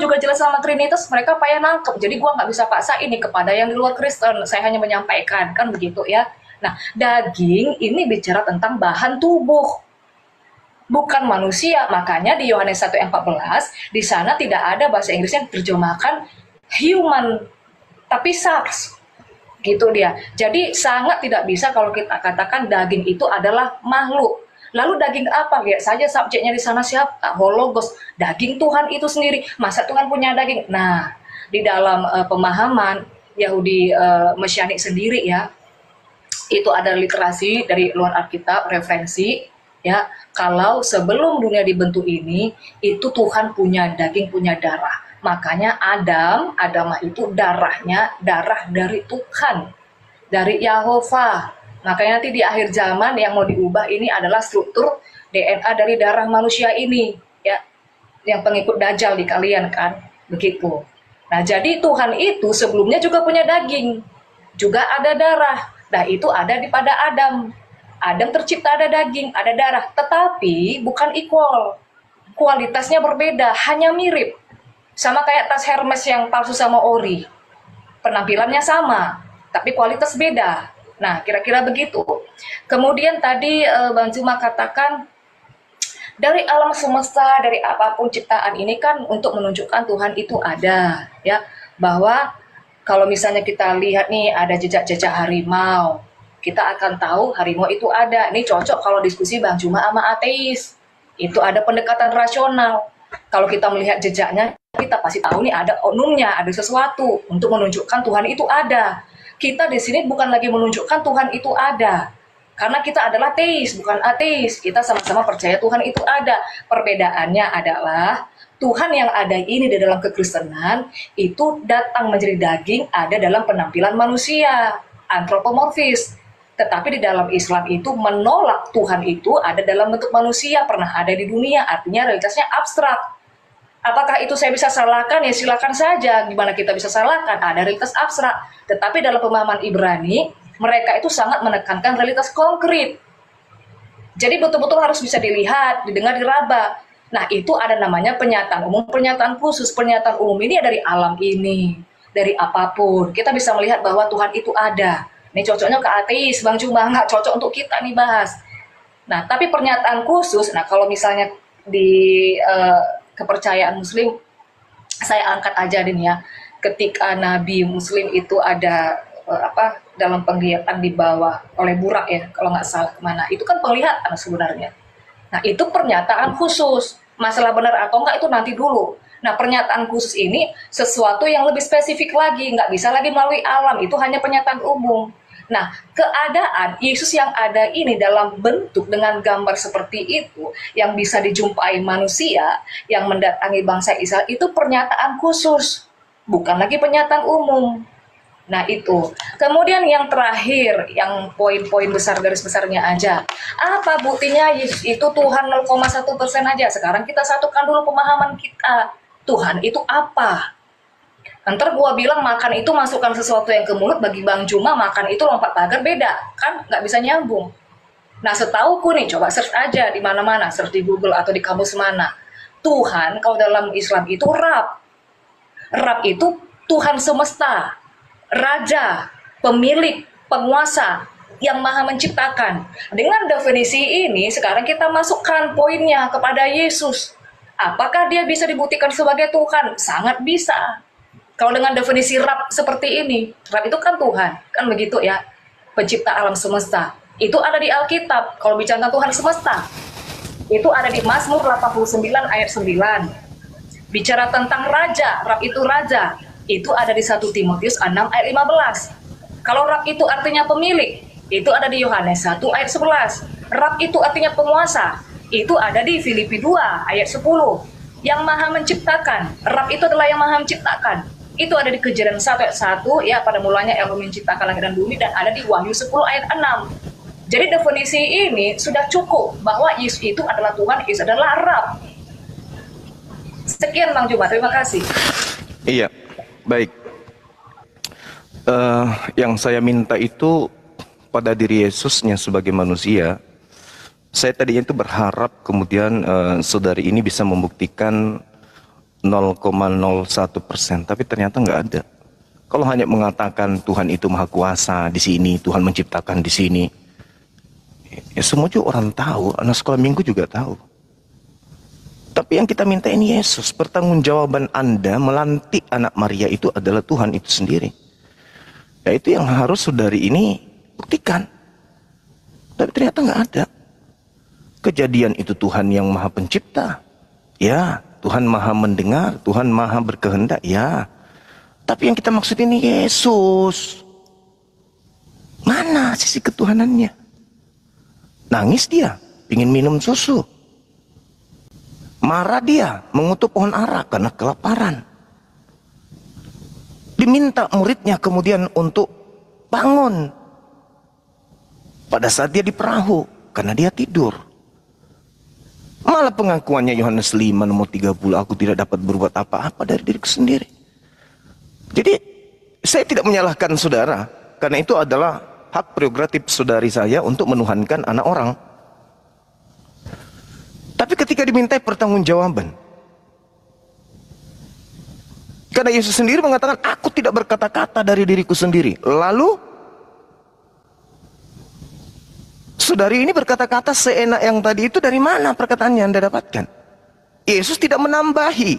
juga jelas sama Trinitas, mereka payah nangkep. Jadi gue nggak bisa paksa ini kepada yang di luar Kristen. Saya hanya menyampaikan, kan begitu ya. Nah, daging ini bicara tentang bahan tubuh, bukan manusia. Makanya di Yohanes 1 ayat 14, di sana tidak ada bahasa Inggrisnya terjemahkan human, tapi sarx. Gitu dia. Jadi sangat tidak bisa kalau kita katakan daging itu adalah makhluk. Lalu daging apa? Lihat saja subjeknya di sana siapa? Hologos, daging Tuhan itu sendiri. Masa Tuhan punya daging? Nah, di dalam pemahaman Yahudi Mesyanik sendiri ya, itu ada literasi dari luar Alkitab, referensi ya. Kalau sebelum dunia dibentuk ini, itu Tuhan punya daging, punya darah. Makanya Adam itu darahnya darah dari Tuhan, dari Yahova. Makanya nanti di akhir zaman yang mau diubah ini adalah struktur DNA dari darah manusia ini, ya, yang pengikut Dajjal di kalian kan, begitu. Nah, jadi Tuhan itu sebelumnya juga punya daging, juga ada darah. Nah, itu ada di pada Adam. Adam tercipta ada daging, ada darah, tetapi bukan equal. Kualitasnya berbeda, hanya mirip. Sama kayak tas Hermes yang palsu sama ori. Penampilannya sama, tapi kualitas beda. Nah, kira-kira begitu. Kemudian tadi Bang Juma katakan, dari alam semesta, dari apapun ciptaan ini kan untuk menunjukkan Tuhan itu ada, ya. Bahwa kalau misalnya kita lihat nih ada jejak-jejak harimau, kita akan tahu harimau itu ada. Ini cocok kalau diskusi Bang Juma sama ateis. Itu ada pendekatan rasional. Kalau kita melihat jejaknya, kita pasti tahu nih ada oknumnya, ada sesuatu untuk menunjukkan Tuhan itu ada. Kita di sini bukan lagi menunjukkan Tuhan itu ada, karena kita adalah teis, bukan ateis. Kita sama-sama percaya Tuhan itu ada. Perbedaannya adalah Tuhan yang ada ini di dalam kekristenan itu datang menjadi daging, ada dalam penampilan manusia, antropomorfis. Tetapi di dalam Islam itu menolak Tuhan itu ada dalam bentuk manusia, pernah ada di dunia, artinya realitasnya abstrak. Apakah itu saya bisa salahkan? Ya silakan saja. Gimana kita bisa salahkan? Ada realitas abstrak. Tetapi dalam pemahaman Ibrani, mereka itu sangat menekankan realitas konkret. Jadi betul-betul harus bisa dilihat, didengar, diraba. Nah, itu ada namanya pernyataan umum, pernyataan khusus. Pernyataan umum ini dari alam ini, dari apapun. Kita bisa melihat bahwa Tuhan itu ada. Ini cocoknya ke ateis, Bang Juma, nggak cocok untuk kita nih bahas. Nah, tapi pernyataan khusus, nah kalau misalnya di kepercayaan Muslim, saya angkat aja nih ya, ketika Nabi Muslim itu ada dalam penglihatan di bawah oleh burak ya, kalau nggak salah kemana, itu kan penglihatan sebenarnya. Nah itu pernyataan khusus, masalah benar atau enggak itu nanti dulu. Nah pernyataan khusus ini sesuatu yang lebih spesifik lagi, nggak bisa lagi melalui alam, itu hanya pernyataan umum. Nah, keadaan Yesus yang ada ini dalam bentuk dengan gambar seperti itu, yang bisa dijumpai manusia, yang mendatangi bangsa Israel, itu pernyataan khusus, bukan lagi pernyataan umum. Nah itu. Kemudian yang terakhir, yang poin-poin besar, garis besarnya aja. Apa buktinya Yesus itu Tuhan 0,1% aja? Sekarang kita satukan dulu pemahaman kita. Tuhan itu apa? Ntar gua bilang makan itu masukkan sesuatu yang ke mulut, bagi Bang Juma makan itu lompat pagar beda, kan nggak bisa nyambung. Nah setauku nih, coba search aja di mana-mana, search di Google atau di kamus mana. Tuhan kalau dalam Islam itu Rab. Rab itu Tuhan semesta, Raja, pemilik, penguasa, yang maha menciptakan. Dengan definisi ini sekarang kita masukkan poinnya kepada Yesus. Apakah dia bisa dibuktikan sebagai Tuhan? Sangat bisa. Kalau dengan definisi Rab seperti ini, Rab itu kan Tuhan, kan begitu ya, pencipta alam semesta. Itu ada di Alkitab. Kalau bicara tentang Tuhan semesta, itu ada di Mazmur 89 ayat 9. Bicara tentang raja, Rab itu raja, itu ada di 1 Timotius 6 ayat 15. Kalau Rab itu artinya pemilik, itu ada di Yohanes 1 ayat 11. Rab itu artinya penguasa, itu ada di Filipi 2 ayat 10. Yang maha menciptakan, Rab itu adalah yang maha menciptakan. Itu ada di Kejadian 1 ayat 1, ya, pada mulanya Elohim menciptakan langit dan bumi, dan ada di Wahyu 10 ayat 6. Jadi definisi ini sudah cukup bahwa Yesus itu adalah Tuhan, Yesus adalah Rab. Sekian Bang Juma, terima kasih. Iya, baik. Yang saya minta itu pada diri Yesusnya sebagai manusia. Saya tadinya itu berharap kemudian saudari ini bisa membuktikan 0,01%, tapi ternyata nggak ada. Kalau hanya mengatakan Tuhan itu maha kuasa di sini, Tuhan menciptakan di sini, ya semua juga orang tahu, anak sekolah minggu juga tahu. Tapi yang kita minta ini Yesus, pertanggungjawaban Anda melantik anak Maria itu adalah Tuhan itu sendiri. Ya itu yang harus saudari ini buktikan. Tapi ternyata nggak ada. Kejadian itu Tuhan yang maha pencipta. Ya, Tuhan maha mendengar, Tuhan maha berkehendak, ya. Tapi yang kita maksud ini Yesus. Mana sisi ketuhanannya? Nangis dia, ingin minum susu. Marah dia, mengutuk pohon ara karena kelaparan. Diminta muridnya kemudian untuk bangun. Pada saat dia di perahu, karena dia tidur. Malah pengakuannya Yohanes 5 nomor 30, aku tidak dapat berbuat apa-apa dari diriku sendiri. Jadi saya tidak menyalahkan saudara, karena itu adalah hak prerogatif saudari saya untuk menuhankan anak orang. Tapi ketika dimintai pertanggungjawaban, karena Yesus sendiri mengatakan, aku tidak berkata-kata dari diriku sendiri. Lalu saudari ini berkata-kata seenak yang tadi itu, dari mana perkataan yang Anda dapatkan? Yesus tidak menambahi,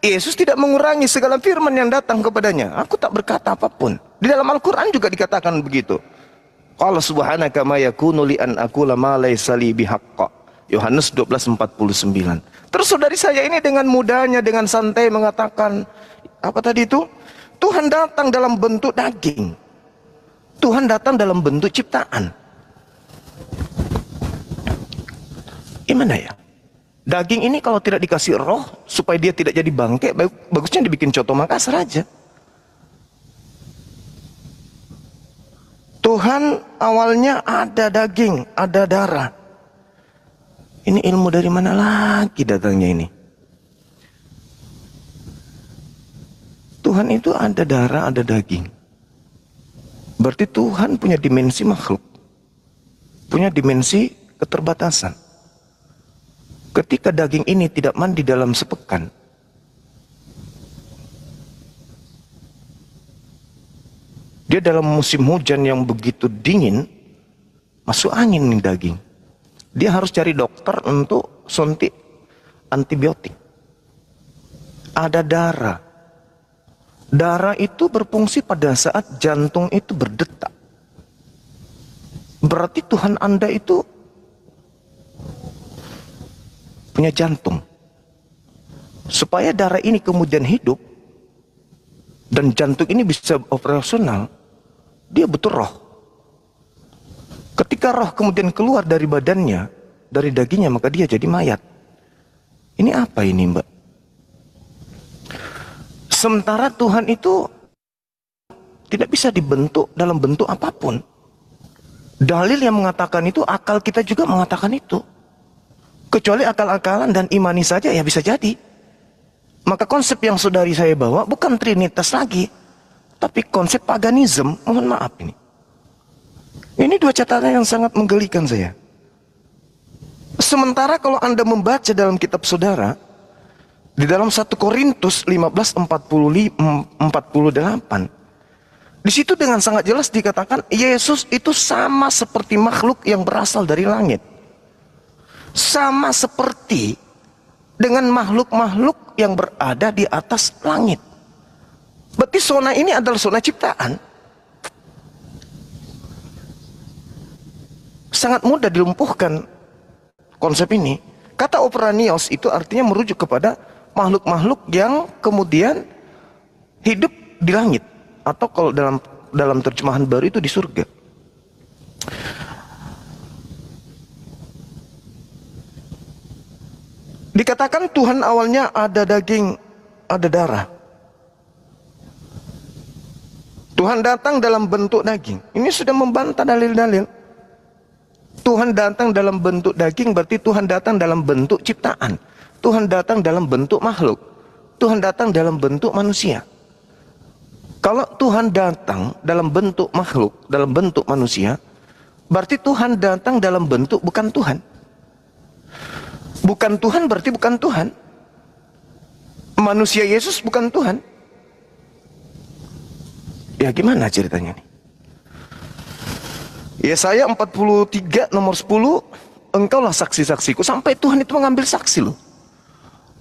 Yesus tidak mengurangi segala firman yang datang kepadanya. Aku tak berkata apapun. Di dalam Al-Quran juga dikatakan begitu. Qala subhanaka ma yakunu li an aqula ma laysa li bihaqqa. Yohanes 12:49. Terus saudari saya ini dengan mudahnya, dengan santai mengatakan, apa tadi itu? Tuhan datang dalam bentuk daging. Tuhan datang dalam bentuk ciptaan. Gimana ya? Daging ini kalau tidak dikasih roh, supaya dia tidak jadi bangke, bagusnya dibikin coto Makassar aja. Tuhan awalnya ada daging, ada darah. Ini ilmu dari mana lagi datangnya ini? Tuhan itu ada darah, ada daging. Berarti Tuhan punya dimensi makhluk. Punya dimensi keterbatasan. Ketika daging ini tidak mandi dalam sepekan, dia dalam musim hujan yang begitu dingin, masuk angin nih daging. Dia harus cari dokter untuk suntik antibiotik. Ada darah. Darah itu berfungsi pada saat jantung itu berdetak. Berarti Tuhan Anda itu punya jantung. Supaya darah ini kemudian hidup dan jantung ini bisa operasional, dia butuh roh. Ketika roh kemudian keluar dari badannya, dari dagingnya, maka dia jadi mayat. Ini apa ini, Mbak? Sementara Tuhan itu tidak bisa dibentuk dalam bentuk apapun. Dalil yang mengatakan itu, akal kita juga mengatakan itu. Kecuali akal-akalan dan imani saja ya bisa jadi. Maka konsep yang saudari saya bawa bukan Trinitas lagi, tapi konsep paganisme. Mohon maaf ini. Ini dua catatan yang sangat menggelikan saya. Sementara kalau Anda membaca dalam kitab saudara, di dalam 1 Korintus 15:48, di situ dengan sangat jelas dikatakan Yesus itu sama seperti makhluk yang berasal dari langit. Sama seperti dengan makhluk-makhluk yang berada di atas langit. Berarti zona ini adalah zona ciptaan. Sangat mudah dilumpuhkan konsep ini. Kata operanios itu artinya merujuk kepada makhluk-makhluk yang kemudian hidup di langit, atau kalau dalam terjemahan baru itu di surga. Dikatakan Tuhan awalnya ada daging, ada darah. Tuhan datang dalam bentuk daging. Ini sudah membantah dalil-dalil. Tuhan datang dalam bentuk daging berarti Tuhan datang dalam bentuk ciptaan. Tuhan datang dalam bentuk makhluk. Tuhan datang dalam bentuk manusia. Kalau Tuhan datang dalam bentuk makhluk, dalam bentuk manusia, berarti Tuhan datang dalam bentuk bukan Tuhan. Bukan Tuhan berarti bukan Tuhan. manusia Yesus bukan Tuhan. Ya gimana ceritanya nih? Yesaya 43 nomor 10, engkaulah saksi-saksiku. Sampai Tuhan itu mengambil saksi loh.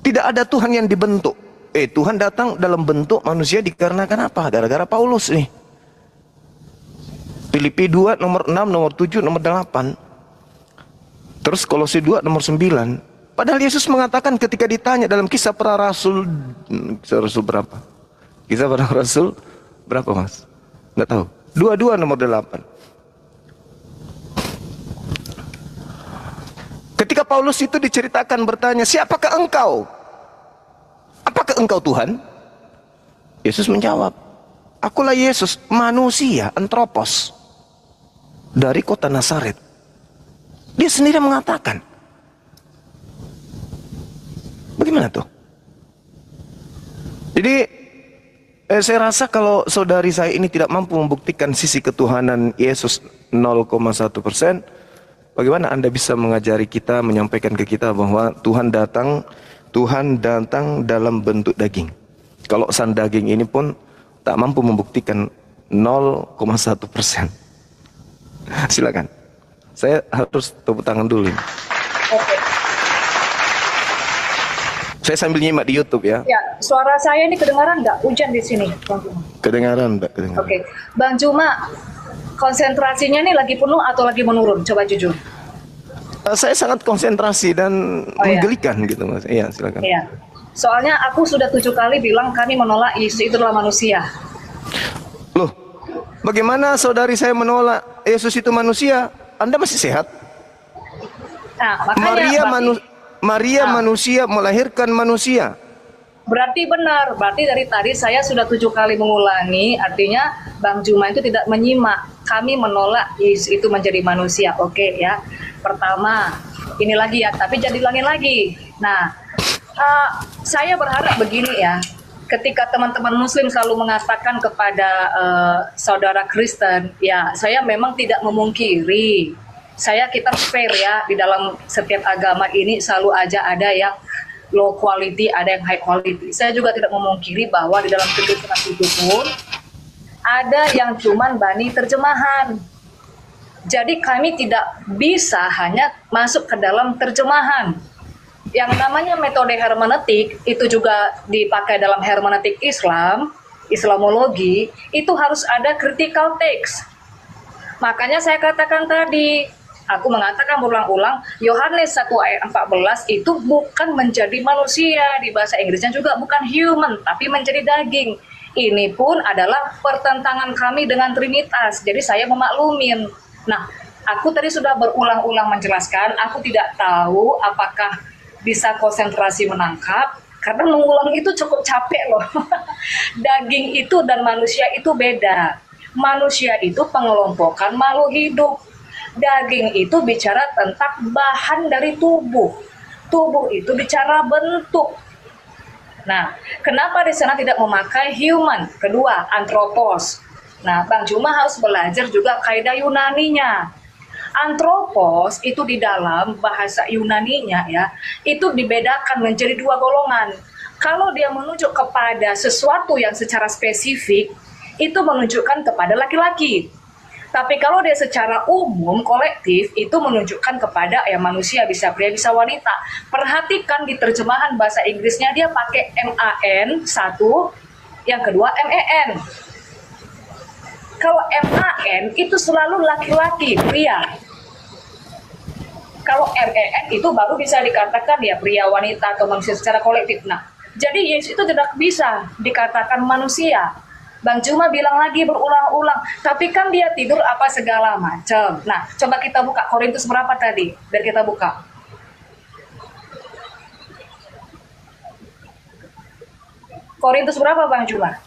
Tidak ada Tuhan yang dibentuk. Tuhan datang dalam bentuk manusia dikarenakan apa? Gara-gara Paulus nih. Filipi 2 nomor 6, nomor 7, nomor 8. Terus Kolose 2 nomor 9. Padahal Yesus mengatakan ketika ditanya dalam kisah para rasul, kisah rasul berapa? Kisah para rasul berapa mas? Nggak tahu. 22 nomor 8. Ketika Paulus itu diceritakan bertanya, siapakah engkau? Apakah engkau Tuhan? Yesus menjawab, akulah Yesus, manusia, antropos, dari kota Nazaret. Dia sendiri mengatakan. Bagaimana tuh? Jadi saya rasa kalau saudari saya ini tidak mampu membuktikan sisi ketuhanan Yesus 0,1%, bagaimana Anda bisa mengajari kita, menyampaikan ke kita bahwa Tuhan datang dalam bentuk daging. Kalau sang daging ini pun tak mampu membuktikan 0,1%. Silakan. Saya harus tepuk tangan dulu. Oke. Saya sambil nyimak di YouTube ya. Ya, suara saya ini kedengaran nggak? Hujan di sini, Bang Juma. Kedengaran, Mbak. Kedengaran. Oke, Bang Juma, konsentrasinya nih lagi penuh atau lagi menurun? Coba jujur. Saya sangat konsentrasi dan menggelikan gitu mas. Iya, silakan. Iya. Soalnya aku sudah 7 kali bilang kami menolak Yesus itu adalah manusia. Loh, bagaimana saudari saya menolak Yesus itu manusia? Anda masih sehat? Nah, makanya Maria manusia melahirkan manusia. Berarti benar, berarti dari tadi saya sudah 7 kali mengulangi, artinya Bang Juma itu tidak menyimak. Kami menolak Yesus itu menjadi manusia, oke ya. Pertama, ini lagi ya, tapi jadi ulangin lagi. Nah, saya berharap begini ya, ketika teman-teman Muslim selalu mengatakan kepada saudara Kristen, ya saya memang tidak memungkiri. Kita fair ya, di dalam setiap agama ini selalu aja ada yang low quality, ada yang high quality. Saya juga tidak memungkiri bahwa di dalam kehidupan itu pun ada yang cuman bani terjemahan. Jadi kami tidak bisa hanya masuk ke dalam terjemahan. Yang namanya metode hermeneutik itu juga dipakai dalam hermeneutik Islam, Islamologi, itu harus ada critical text. Makanya saya katakan tadi, aku mengatakan berulang-ulang, Yohanes 1 ayat 14 itu bukan menjadi manusia, di bahasa Inggrisnya juga bukan human, tapi menjadi daging. Ini pun adalah pertentangan kami dengan Trinitas, jadi saya memaklumin. Nah, aku tadi sudah berulang-ulang menjelaskan, aku tidak tahu apakah bisa konsentrasi menangkap, karena mengulang itu cukup capek loh. Daging itu dan manusia itu beda. Manusia itu pengelompokan makhluk hidup. Daging itu bicara tentang bahan dari tubuh. Tubuh itu bicara bentuk. Nah, kenapa di sana tidak memakai human? Kedua, antropos. Nah, Bang Juma harus belajar juga kaidah Yunaninya. Antropos itu di dalam bahasa Yunaninya ya, itu dibedakan menjadi 2 golongan. Kalau dia menunjuk kepada sesuatu yang secara spesifik, itu menunjukkan kepada laki-laki. Tapi kalau dia secara umum, kolektif, itu menunjukkan kepada manusia, bisa pria, bisa wanita. Perhatikan di terjemahan bahasa Inggrisnya dia pakai MAN, satu, yang kedua MEN. Kalau MAN itu selalu laki-laki, pria. Kalau MEN itu baru bisa dikatakan ya pria, wanita, atau manusia secara kolektif. Nah, jadi Yesus itu tidak bisa dikatakan manusia. Bang Juma bilang lagi berulang-ulang, tapi kan dia tidur apa segala macam. Nah, coba kita buka Korintus berapa tadi? Biar kita buka. Korintus berapa Bang Juma?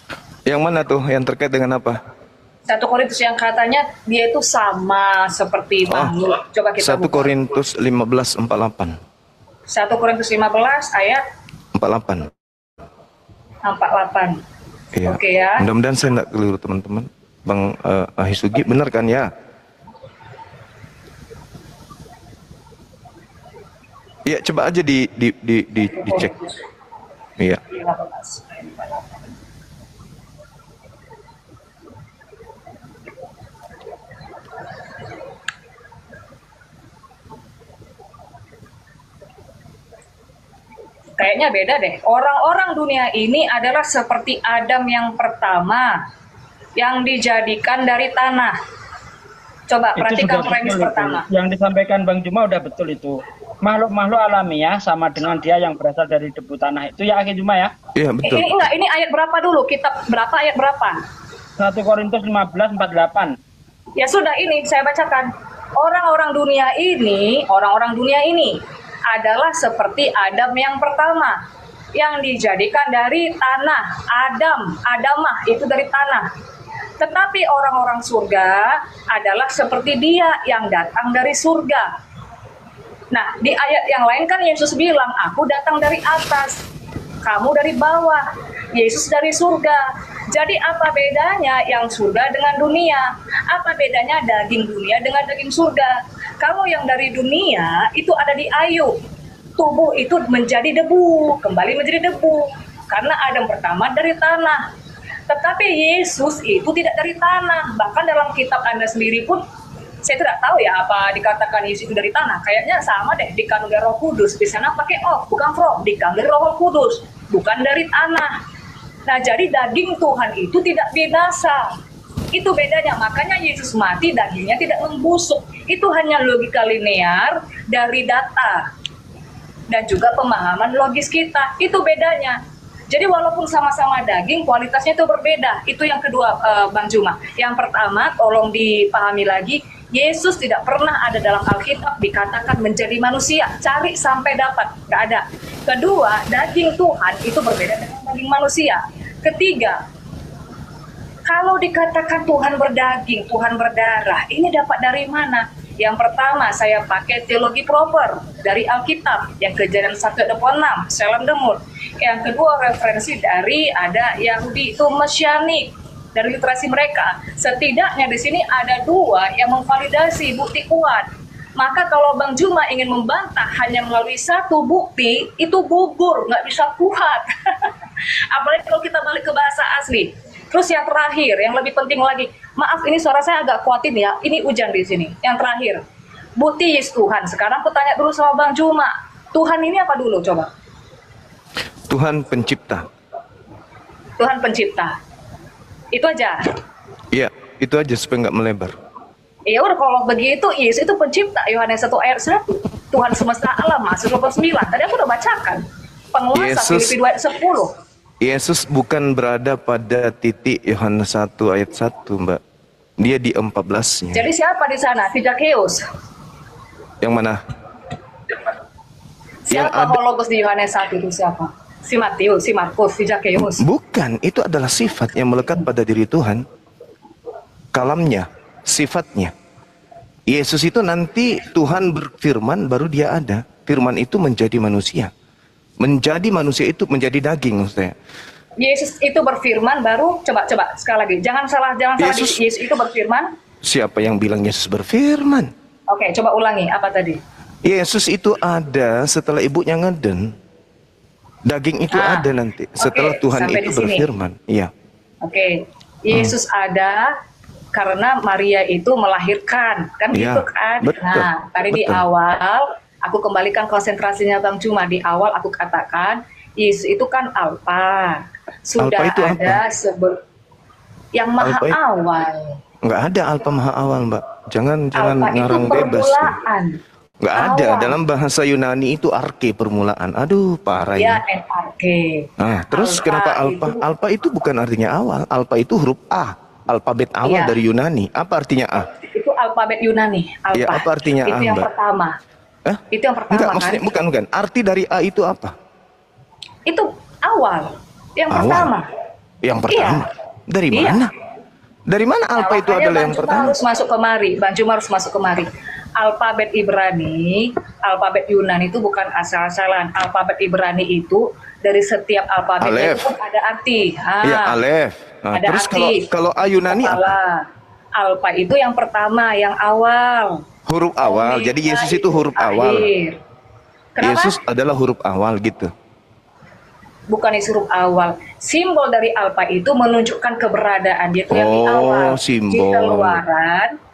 Yang mana tuh? Yang terkait dengan apa? 1 Korintus yang katanya dia itu sama seperti makhluk. Coba kita 1 buka. Korintus 15:48. 1 Korintus 15 ayat 48. 48. Iya. Oke ya. Mudah-mudahan saya tidak keliru teman-teman. Bang Ahisugi benar kan ya? Ya coba aja dicek. Iya. 18. Kayaknya beda deh. Orang-orang dunia ini adalah seperti Adam yang pertama yang dijadikan dari tanah. Coba Itu perhatikan sudah premis betul itu. pertama. Yang disampaikan Bang Juma udah betul itu. Makhluk-makhluk alamiah sama dengan dia yang berasal dari debu tanah. Itu ya Akhi Juma ya. Iya betul. Ini ayat berapa dulu? Kitab berapa, ayat berapa? 1 Korintus 15:48. Ya sudah, ini saya bacakan. Orang-orang dunia ini adalah seperti Adam yang pertama yang dijadikan dari tanah. Adamah itu dari tanah. Tetapi orang-orang surga adalah seperti dia yang datang dari surga. Nah, di ayat yang lain kan Yesus bilang, aku datang dari atas, kamu dari bawah, Yesus dari surga. Jadi apa bedanya yang surga dengan dunia? Apa bedanya daging dunia dengan daging surga? Kamu yang dari dunia itu ada di Ayub. Tubuh itu menjadi debu, kembali menjadi debu. Karena Adam pertama dari tanah. Tetapi Yesus itu tidak dari tanah. Bahkan dalam kitab Anda sendiri pun, saya tidak tahu ya apa dikatakan Yesus itu dari tanah. Kayaknya sama deh, dikandung dari Roh Kudus. Di sana pakai bukan from, dikandung dari Roh Kudus, bukan dari tanah. Nah, jadi daging Tuhan itu tidak binasa. Itu bedanya. Makanya Yesus mati, dagingnya tidak membusuk. Itu hanya logika linear dari data dan juga pemahaman logis kita. Itu bedanya. Jadi walaupun sama-sama daging, kualitasnya itu berbeda. Itu yang kedua, Bang Juma. Yang pertama, tolong dipahami lagi, Yesus tidak pernah ada dalam Alkitab dikatakan menjadi manusia. Cari sampai dapat, nggak ada. Kedua, daging Tuhan itu berbeda dengan daging manusia. Ketiga, kalau dikatakan Tuhan berdaging, Tuhan berdarah, ini dapat dari mana? Yang pertama, saya pakai teologi proper dari Alkitab, yang Kejadian 1:26, Shalom Demur. Yang kedua, referensi dari ada Yahudi itu Mesianik, dari literasi mereka. Setidaknya di sini ada dua yang memvalidasi bukti kuat. Maka kalau Bang Juma ingin membantah hanya melalui satu bukti, itu gugur, nggak bisa kuat. Apalagi kalau kita balik ke bahasa asli. Terus yang terakhir, yang lebih penting lagi, maaf ini suara saya agak kuatin ya, ini hujan di sini. Yang terakhir, bukti Yesus Tuhan. Sekarang aku tanya dulu sama Bang Juma, Tuhan ini apa dulu coba? Tuhan pencipta. Tuhan pencipta. Itu aja. Iya, itu aja supaya nggak melebar. Ya udah, kalau begitu Yesus itu pencipta, Yohanes 1 ayat 1. Tuhan semesta alam, Mazmur 29. Tadi aku udah bacakan. Penguasa Filipi 2 ayat 10. Yesus bukan berada pada titik Yohanes 1 ayat 1, Mbak. Dia di 14-nya. Jadi siapa di sana? Si Zakheus. Yang mana? Siapa hologos di Yohanes 1 itu siapa? Si Matius, si Markus, si Zakheus. Bukan, itu adalah sifat yang melekat pada diri Tuhan. Kalamnya, sifatnya. Yesus itu nanti Tuhan berfirman baru dia ada. Firman itu menjadi manusia. Menjadi manusia itu menjadi daging maksudnya. Yesus itu berfirman baru, coba sekali lagi. Jangan salah. Yesus itu berfirman. Siapa yang bilang Yesus berfirman? Oke, coba ulangi apa tadi? Yesus itu ada setelah ibunya ngeden. Daging itu ada nanti setelah Tuhan itu berfirman. Iya. Oke. Yesus ada karena Maria itu melahirkan, kan ya, gitu kan? Betul, nah, tadi di awal aku kembalikan konsentrasinya Bang Juma. Di awal aku katakan Yesus itu kan Alfa. Sudah Alfa itu ada yang maha Alfa awal. Enggak ada Alfa maha awal, Mbak. Jangan Alfa ngarang itu bebas. permulaan. Enggak ada. Dalam bahasa Yunani itu arke, permulaan. Aduh, parah Ya, ini. NRK. Nah, terus Alfa kenapa Alfa? itu- Alfa itu bukan artinya awal. Alfa itu huruf A. Alfabet awal Iya. dari Yunani. Apa artinya A? Itu alfabet Yunani. Alfa. Ya, apa artinya itu A, yang Mbak? pertama. Itu yang pertama. Enggak, kan? maksudnya bukan. Arti dari A itu apa? Itu awal. Yang Awal. pertama. Yang pertama. Dari Iya. mana? Dari mana Alfa itu Makanya adalah Bang yang Juma pertama? harus masuk kemari. Bang Juma harus masuk kemari. Alfabet Ibrani, alfabet Yunani itu bukan asal-asalan. Alfabet Ibrani itu dari setiap alfabet Alef. itu pun ada arti. Iya, Alef. Nah, Ada terus arti. kalau A Yunani apa? Kepala. Alfa itu yang pertama, yang awal. Huruf awal. Omega Jadi Yesus itu huruf awal. akhir. Kenapa? Yesus adalah huruf awal gitu. bukan di huruf awal. Simbol dari alfa itu menunjukkan keberadaan dia itu yang di Oh, awal. simbol.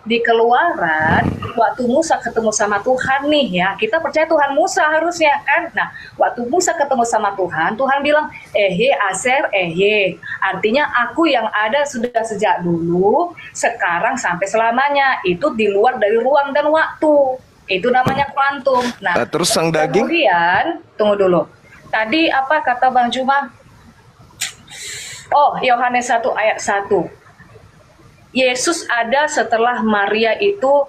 Di keluaran, waktu Musa ketemu sama Tuhan nih ya, kita percaya Tuhan Musa harusnya kan. Nah, waktu Musa ketemu sama Tuhan, Tuhan bilang, ehe aser ehe. Artinya aku yang ada sudah sejak dulu, sekarang sampai selamanya. Itu di luar dari ruang dan waktu. Itu namanya kuantum. Nah, Terus sang daging? kemudian, tunggu dulu. Tadi apa kata Bang Juma? Oh, Yohanes 1 ayat 1. Yesus ada setelah Maria itu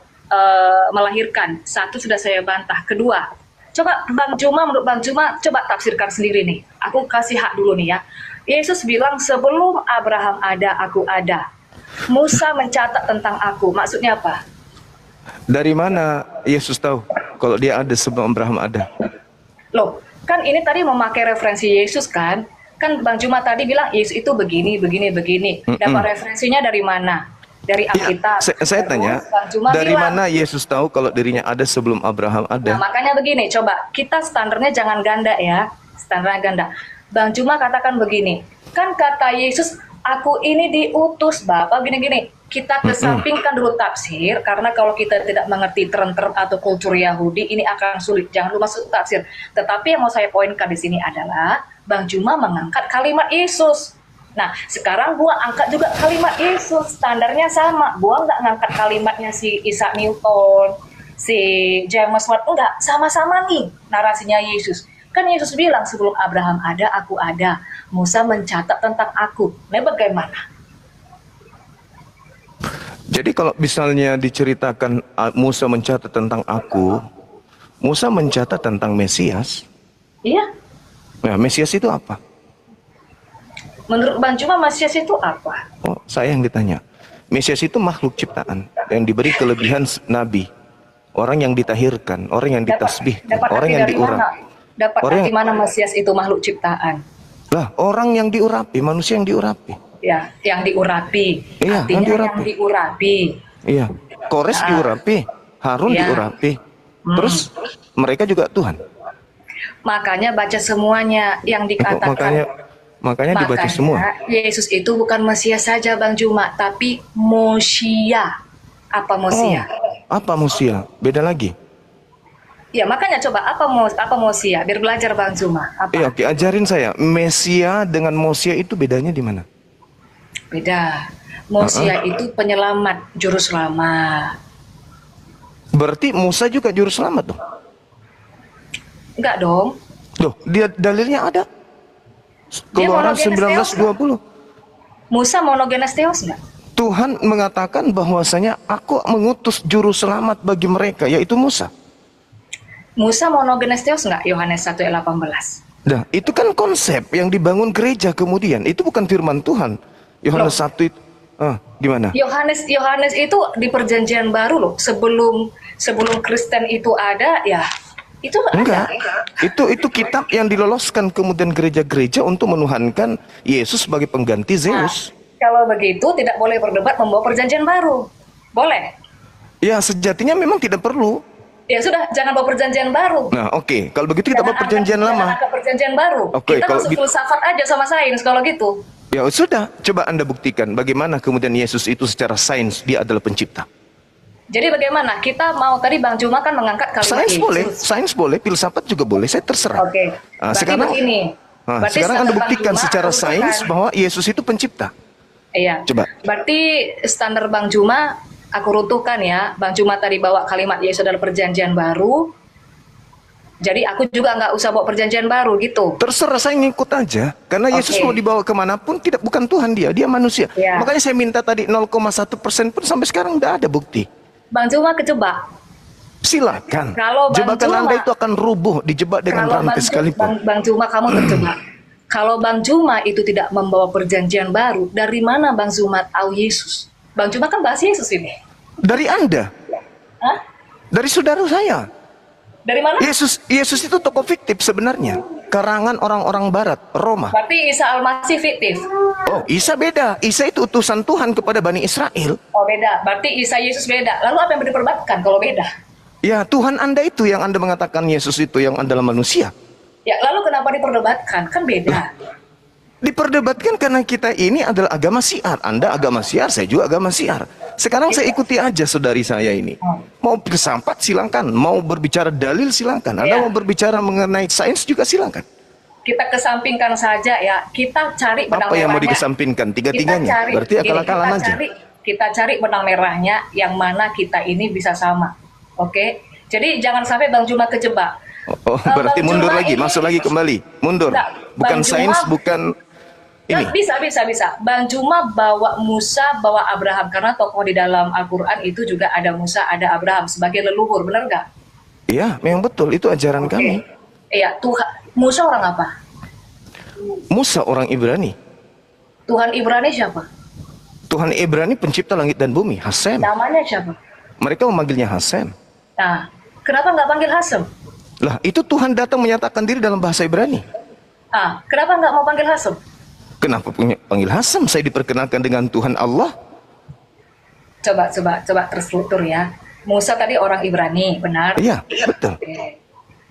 melahirkan. Satu sudah saya bantah. Kedua, coba Bang Juma, menurut Bang Juma, coba tafsirkan sendiri nih. Aku kasih hak dulu nih ya. Yesus bilang sebelum Abraham ada, aku ada. Musa mencatat tentang aku. Maksudnya apa? Dari mana Yesus tahu kalau dia ada sebelum Abraham ada? Loh, kan ini tadi memakai referensi Yesus kan? Kan Bang Juma tadi bilang Yesus itu begini, begini, begini. Dapat referensinya dari mana? Dari Alkitab. Saya Terus tanya, Bang Juma dari bilang, mana Yesus tahu kalau dirinya ada sebelum Abraham Nah, ada? makanya begini, coba kita standarnya jangan ganda ya, standarnya ganda. Bang Juma katakan begini, kan kata Yesus, aku ini diutus Bapak gini-gini. Kita kesampingkan dulu tafsir, karena kalau kita tidak mengerti term-term atau kultur Yahudi, ini akan sulit. Jangan lupa masuk tafsir. Tetapi yang mau saya poinkan di sini adalah, Bang Juma mengangkat kalimat Yesus. Nah, sekarang gua angkat juga kalimat Yesus, standarnya sama. Gua nggak ngangkat kalimatnya si Isaac Newton, si James Watt, enggak, sama-sama nih narasinya Yesus. Kan Yesus bilang sebelum Abraham ada, aku ada. Musa mencatat tentang aku. Nah, bagaimana? Jadi kalau misalnya diceritakan Musa mencatat tentang aku, Musa mencatat tentang Mesias. Iya, Nah, Mesias itu apa? menurut Bang Juma Mesias itu apa? Oh, saya yang ditanya. Mesias itu makhluk ciptaan yang diberi kelebihan nabi. Orang yang ditahirkan, orang yang ditasbihkan, dapat orang arti yang dari diurapi. mana? Dapat Orang arti yang- mana Mesias itu makhluk ciptaan? Lah, orang yang diurapi, manusia yang diurapi. Ya, yang diurapi. Iya, Artinya yang diurapi. yang diurapi. Iya, Kores diurapi, Harun Iya. diurapi. Terus mereka juga Tuhan. Makanya baca semuanya yang dikatakan. Makanya dibaca semua. Yesus itu bukan Mesias saja Bang Juma, tapi Mosia. Apa Mosia? Apa Musia? Beda lagi. Ya makanya coba apa Mosia? Biar belajar Bang Juma. Apa? Oke, ajarin saya. Mesia dengan Mosia itu bedanya di mana? Beda. Mosia itu penyelamat, juru selamat. Berarti Musa juga juru selamat dong? Enggak dong. Loh, dia dalilnya ada. Keluaran monogenes 19:20. Musa monogenes theos enggak? Tuhan mengatakan bahwasanya aku mengutus juru selamat bagi mereka, yaitu Musa. Musa monogenes theos enggak? Yohanes 1 ayat 18. Nah, itu kan konsep yang dibangun gereja kemudian. Itu bukan firman Tuhan. Yohanes 1 itu. Gimana? Yohanes itu di perjanjian baru loh. Sebelum Kristen itu ada ya. Itu Enggak. ada. Itu kitab yang diloloskan kemudian gereja-gereja untuk menuhankan Yesus sebagai pengganti Zeus. Kalau begitu tidak boleh berdebat membawa perjanjian baru. Boleh? Ya, sejatinya memang tidak perlu. Ya sudah, jangan bawa perjanjian baru. Nah, oke. Kalau begitu kita bawa perjanjian Jangan lama. angkat perjanjian baru. Oke, Kita kalau masuk gitu- filsafat aja sama sains kalau gitu. Ya sudah, coba Anda buktikan bagaimana kemudian Yesus itu secara sains dia adalah pencipta. Jadi bagaimana? Kita mau tadi Bang Juma kan mengangkat kalimat Sains boleh, filsafat juga boleh, saya terserah. Oke. Nah, Berarti sekarang begini. Berarti sekarang Anda standar Bang buktikan Juma secara aku sains runtuhkan. bahwa Yesus itu pencipta. Iya. Coba. Berarti standar Bang Juma aku runtuhkan ya. Bang Juma tadi bawa kalimat Yesus adalah perjanjian baru. Jadi aku juga nggak usah bawa perjanjian baru gitu. Terserah, saya ngikut aja. Karena Yesus Oke. mau dibawa kemanapun, bukan Tuhan dia manusia. Ya. Makanya saya minta tadi 0,1% pun sampai sekarang nggak ada bukti. Bang Juma kejebak. Silakan. Kalau Bang Jebakan Juma- Anda itu akan rubuh, dijebak dengan rantai sekalipun. Bang Juma kamu terjebak. Kalau Bang Juma itu tidak membawa perjanjian baru, dari mana Bang Juma tahu Yesus? Bang Juma kan bahas Yesus ini. Dari Anda, Hah? dari saudara saya. Dari mana? Yesus itu tokoh fiktif sebenarnya. Karangan orang-orang barat, Roma. Berarti Isa Al-Masih fiktif. Oh, Isa beda. Isa itu utusan Tuhan kepada Bani Israel. Oh beda. Berarti Isa Yesus beda. Lalu apa yang diperdebatkan kalau beda? Ya, Tuhan Anda itu yang Anda mengatakan Yesus itu yang adalah manusia. Ya, lalu kenapa diperdebatkan? Kan beda. Diperdebatkan karena kita ini adalah agama syiar. Anda agama syiar, saya juga agama syiar. Sekarang saya ikuti aja saudari saya ini. Mau bersampat silangkan, mau berbicara dalil silangkan. Anda Ya. mau berbicara mengenai sains juga silangkan. Kita kesampingkan saja ya. Kita cari benang Apa yang mau merahnya. dikesampingkan? Kita Tiga-tiganya. cari, Berarti gini, akal-akalan aja. kita cari benang merahnya yang mana kita ini bisa sama. Oke? Jadi jangan sampai Bang Juma kejebak. Oh, berarti Bang mundur Juma lagi, ini- masuk lagi kembali. Mundur. Enggak, Bukan Bang sains, Juma- bukan ini. Nah, bisa. Bang Juma bawa Musa, bawa Abraham. Karena tokoh di dalam Al-Quran itu juga ada Musa, ada Abraham sebagai leluhur. Benar nggak? Iya, memang betul. Itu ajaran kami. Iya, Tuhan. Musa orang apa? Musa orang Ibrani. Tuhan Ibrani siapa? Tuhan Ibrani pencipta langit dan bumi. Hasem. Namanya siapa? Mereka memanggilnya Hasem. Nah, kenapa nggak panggil Hasem? Lah, itu Tuhan datang menyatakan diri dalam bahasa Ibrani. Ah, kenapa nggak mau panggil Hasem? Kenapa punya panggil Hasem? Saya diperkenalkan dengan Tuhan Allah. Coba terstruktur ya. Musa tadi orang Ibrani, benar? Iya, betul. Oke.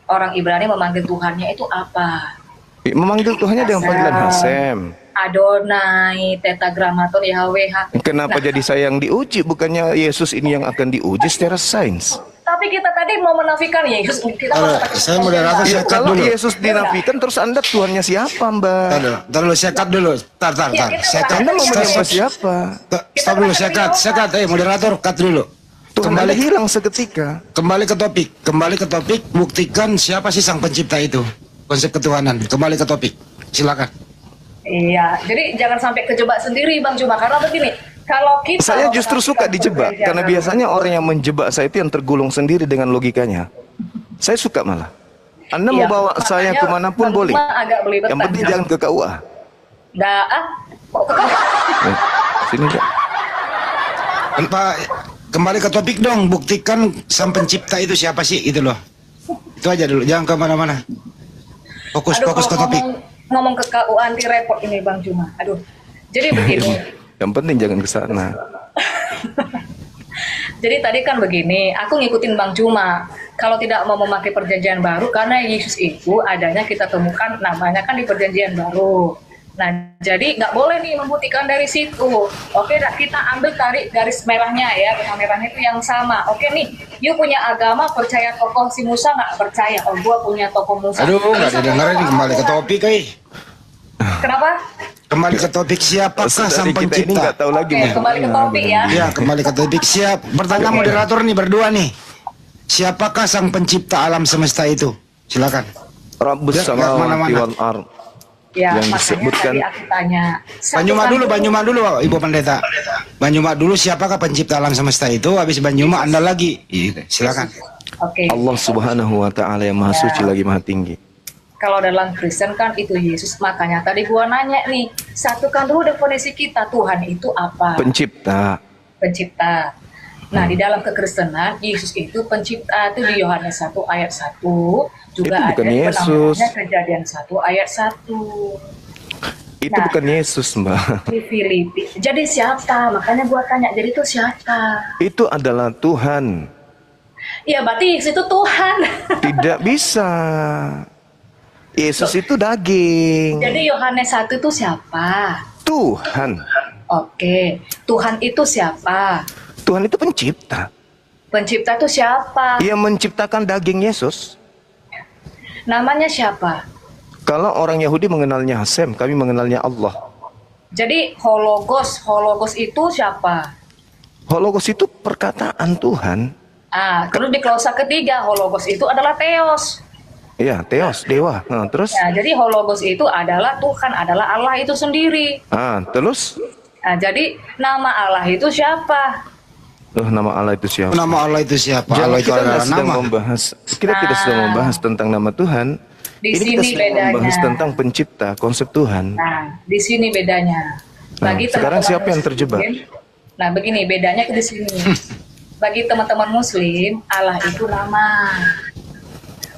Orang Ibrani memanggil Tuhannya itu apa? Memanggil Tuhannya dengan panggilan Hasem. Adonai, Tetragrammaton, Yahweh. Kenapa jadi saya yang diuji? Bukannya Yesus ini yang akan diuji secara sains. Tapi kita tadi mau menafikan Yesus. Kita mau katakan saya moderator, Ya, saya cut kalau dulu. Yesus dinafikan, terus Anda Tuhannya siapa, Mbak? Tar dulu, saya cut dulu. Tar. Iya, kita Saya cut. Anda mau Stop, menyembah Stop, siapa? Stop dulu, saya cut. Moderator, cut dulu. Tuhan Anda hilang seketika. Kembali ke topik. Buktikan siapa sih sang pencipta itu. Konsep ketuhanan. Kembali ke topik. Silakan. Iya, jadi jangan sampai kejebak sendiri Bang Juma. Karena begini, kalau kita Saya mau justru menafikan suka dijebak, perjanjian karena baru, biasanya orang yang menjebak saya itu yang tergulung sendiri dengan logikanya. Saya suka malah. Anda mau Iya, bawa saya makanya kemanapun Bang boleh. Juma agak belibetan. Yang penting jangan ke KUA. Mau ke KUA? Sini, Kak. Pak, kembali ke topik dong. Buktikan sang pencipta itu siapa sih, itu loh. Itu aja dulu, jangan kemana-mana. Fokus Aduh, ke kalau topik. ngomong ke KUA anti repot ini Bang Juma. Aduh. Jadi begini. Yang penting jangan ke sana. Jadi tadi kan begini, aku ngikutin Bang Juma. Kalau tidak mau memakai perjanjian baru, karena Yesus itu adanya kita temukan namanya kan di perjanjian baru. Nah, jadi nggak boleh nih membuktikan dari situ. Oke, kita ambil tarik garis merahnya ya, benang merahnya itu yang sama. Oke nih, you punya agama percaya tokoh si Musa nggak percaya? Oh, gua punya tokoh Musa. Aduh, nggak Musa didengarin. tokoh Kembali ke apa? topik, Kenapa? Kembali ke topik, siapakah sang Saudari kita ini pencipta? nggak tahu lagi. Oke, mau kembali ke kemana topik dengan ya. dia. Ya, kembali ke topik. Siap. Pertanyaan moderator nih berdua nih. Siapakah sang pencipta alam semesta itu? Silakan. Rabbus Ya, samawati mana-mana. wal ard. Ya, Yang makanya disebutkan- tadi aku tanya. Banyuma dulu, Ibu Pendeta. Banyuma dulu, siapakah pencipta alam semesta itu? Habis Banyuma Anda lagi. Gitu. Silakan. Oke. Allah Subhanahu wa taala yang Maha Suci lagi Maha Tinggi. Kalau dalam Kristen kan itu Yesus, makanya tadi gua nanya nih, satukan dulu definisi kita, Tuhan itu apa? Pencipta. Pencipta. Nah, di dalam kekristenan, Yesus itu pencipta, itu di Yohanes 1 ayat 1, juga Itu ada bukan Yesus. penambahannya Kejadian 1 ayat 1. Itu Nah. bukan Yesus, Mbak. Di Filipi. Jadi siapa? Makanya gua tanya, jadi itu siapa? Itu adalah Tuhan. Ya, berarti Yesus itu Tuhan. Tidak bisa. Yesus itu daging. Jadi Yohanes 1 itu siapa? Tuhan. Oke, Tuhan itu siapa? Tuhan itu pencipta. Pencipta itu siapa? Ia menciptakan daging Yesus. Namanya siapa? Kalau orang Yahudi mengenalnya Hasem, kami mengenalnya Allah. Jadi hologos itu siapa? Hologos itu perkataan Tuhan. Terus di klausa ketiga, hologos itu adalah Theos. Iya, Theos, dewa. Nah, terus? Nah, jadi hologos itu adalah Tuhan, adalah Allah itu sendiri. Terus? Nah, jadi nama Allah itu siapa? Nama Allah itu siapa? Nama Allah itu siapa? Jangan, Allah itu kita adalah tidak sedang nama. membahas. Kita tidak sedang membahas tentang nama Tuhan. Di Ini kita sini sedang bedanya. membahas tentang pencipta, konsep Tuhan. Nah, di sini bedanya. Bagi sekarang teman-teman siapa yang terjebak? Muslim, nah, begini bedanya di sini. Bagi teman-teman Muslim, Allah itu nama.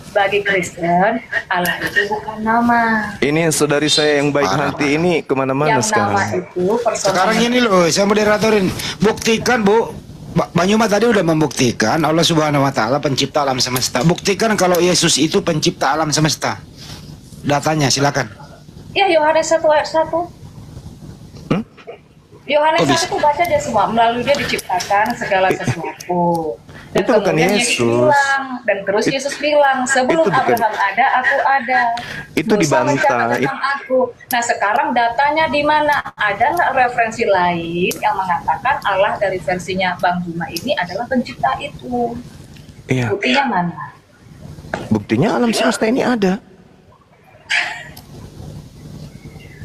Bagi Kristen, Allah itu bukan nama. Ini saudari saya yang baik Parah, hati ini kemana-mana Yang nama sekarang. itu personal. Sekarang ini loh, saya moderatorin. Buktikan, Bu. Banyuma tadi udah membuktikan Allah Subhanahu wa taala pencipta alam semesta. Buktikan kalau Yesus itu pencipta alam semesta. datanya, silakan. Ya, Yohanes 1 ayat 1. Hmm? Yohanes Oh, 1 bisa. itu baca aja semua. Melalui dia diciptakan segala sesuatu. Dan Itu bukan kemudian Yesus. bilang, dan terus Yesus bilang, sebelum itu bukan- Abraham ada, aku ada. Itu Musa dibantah. mencatat tentang aku. Nah, sekarang datanya di mana? Ada nggak referensi lain yang mengatakan Allah dari versinya Bang Juma ini adalah pencipta itu? Iya. Buktinya mana? Buktinya alam semesta ini ada.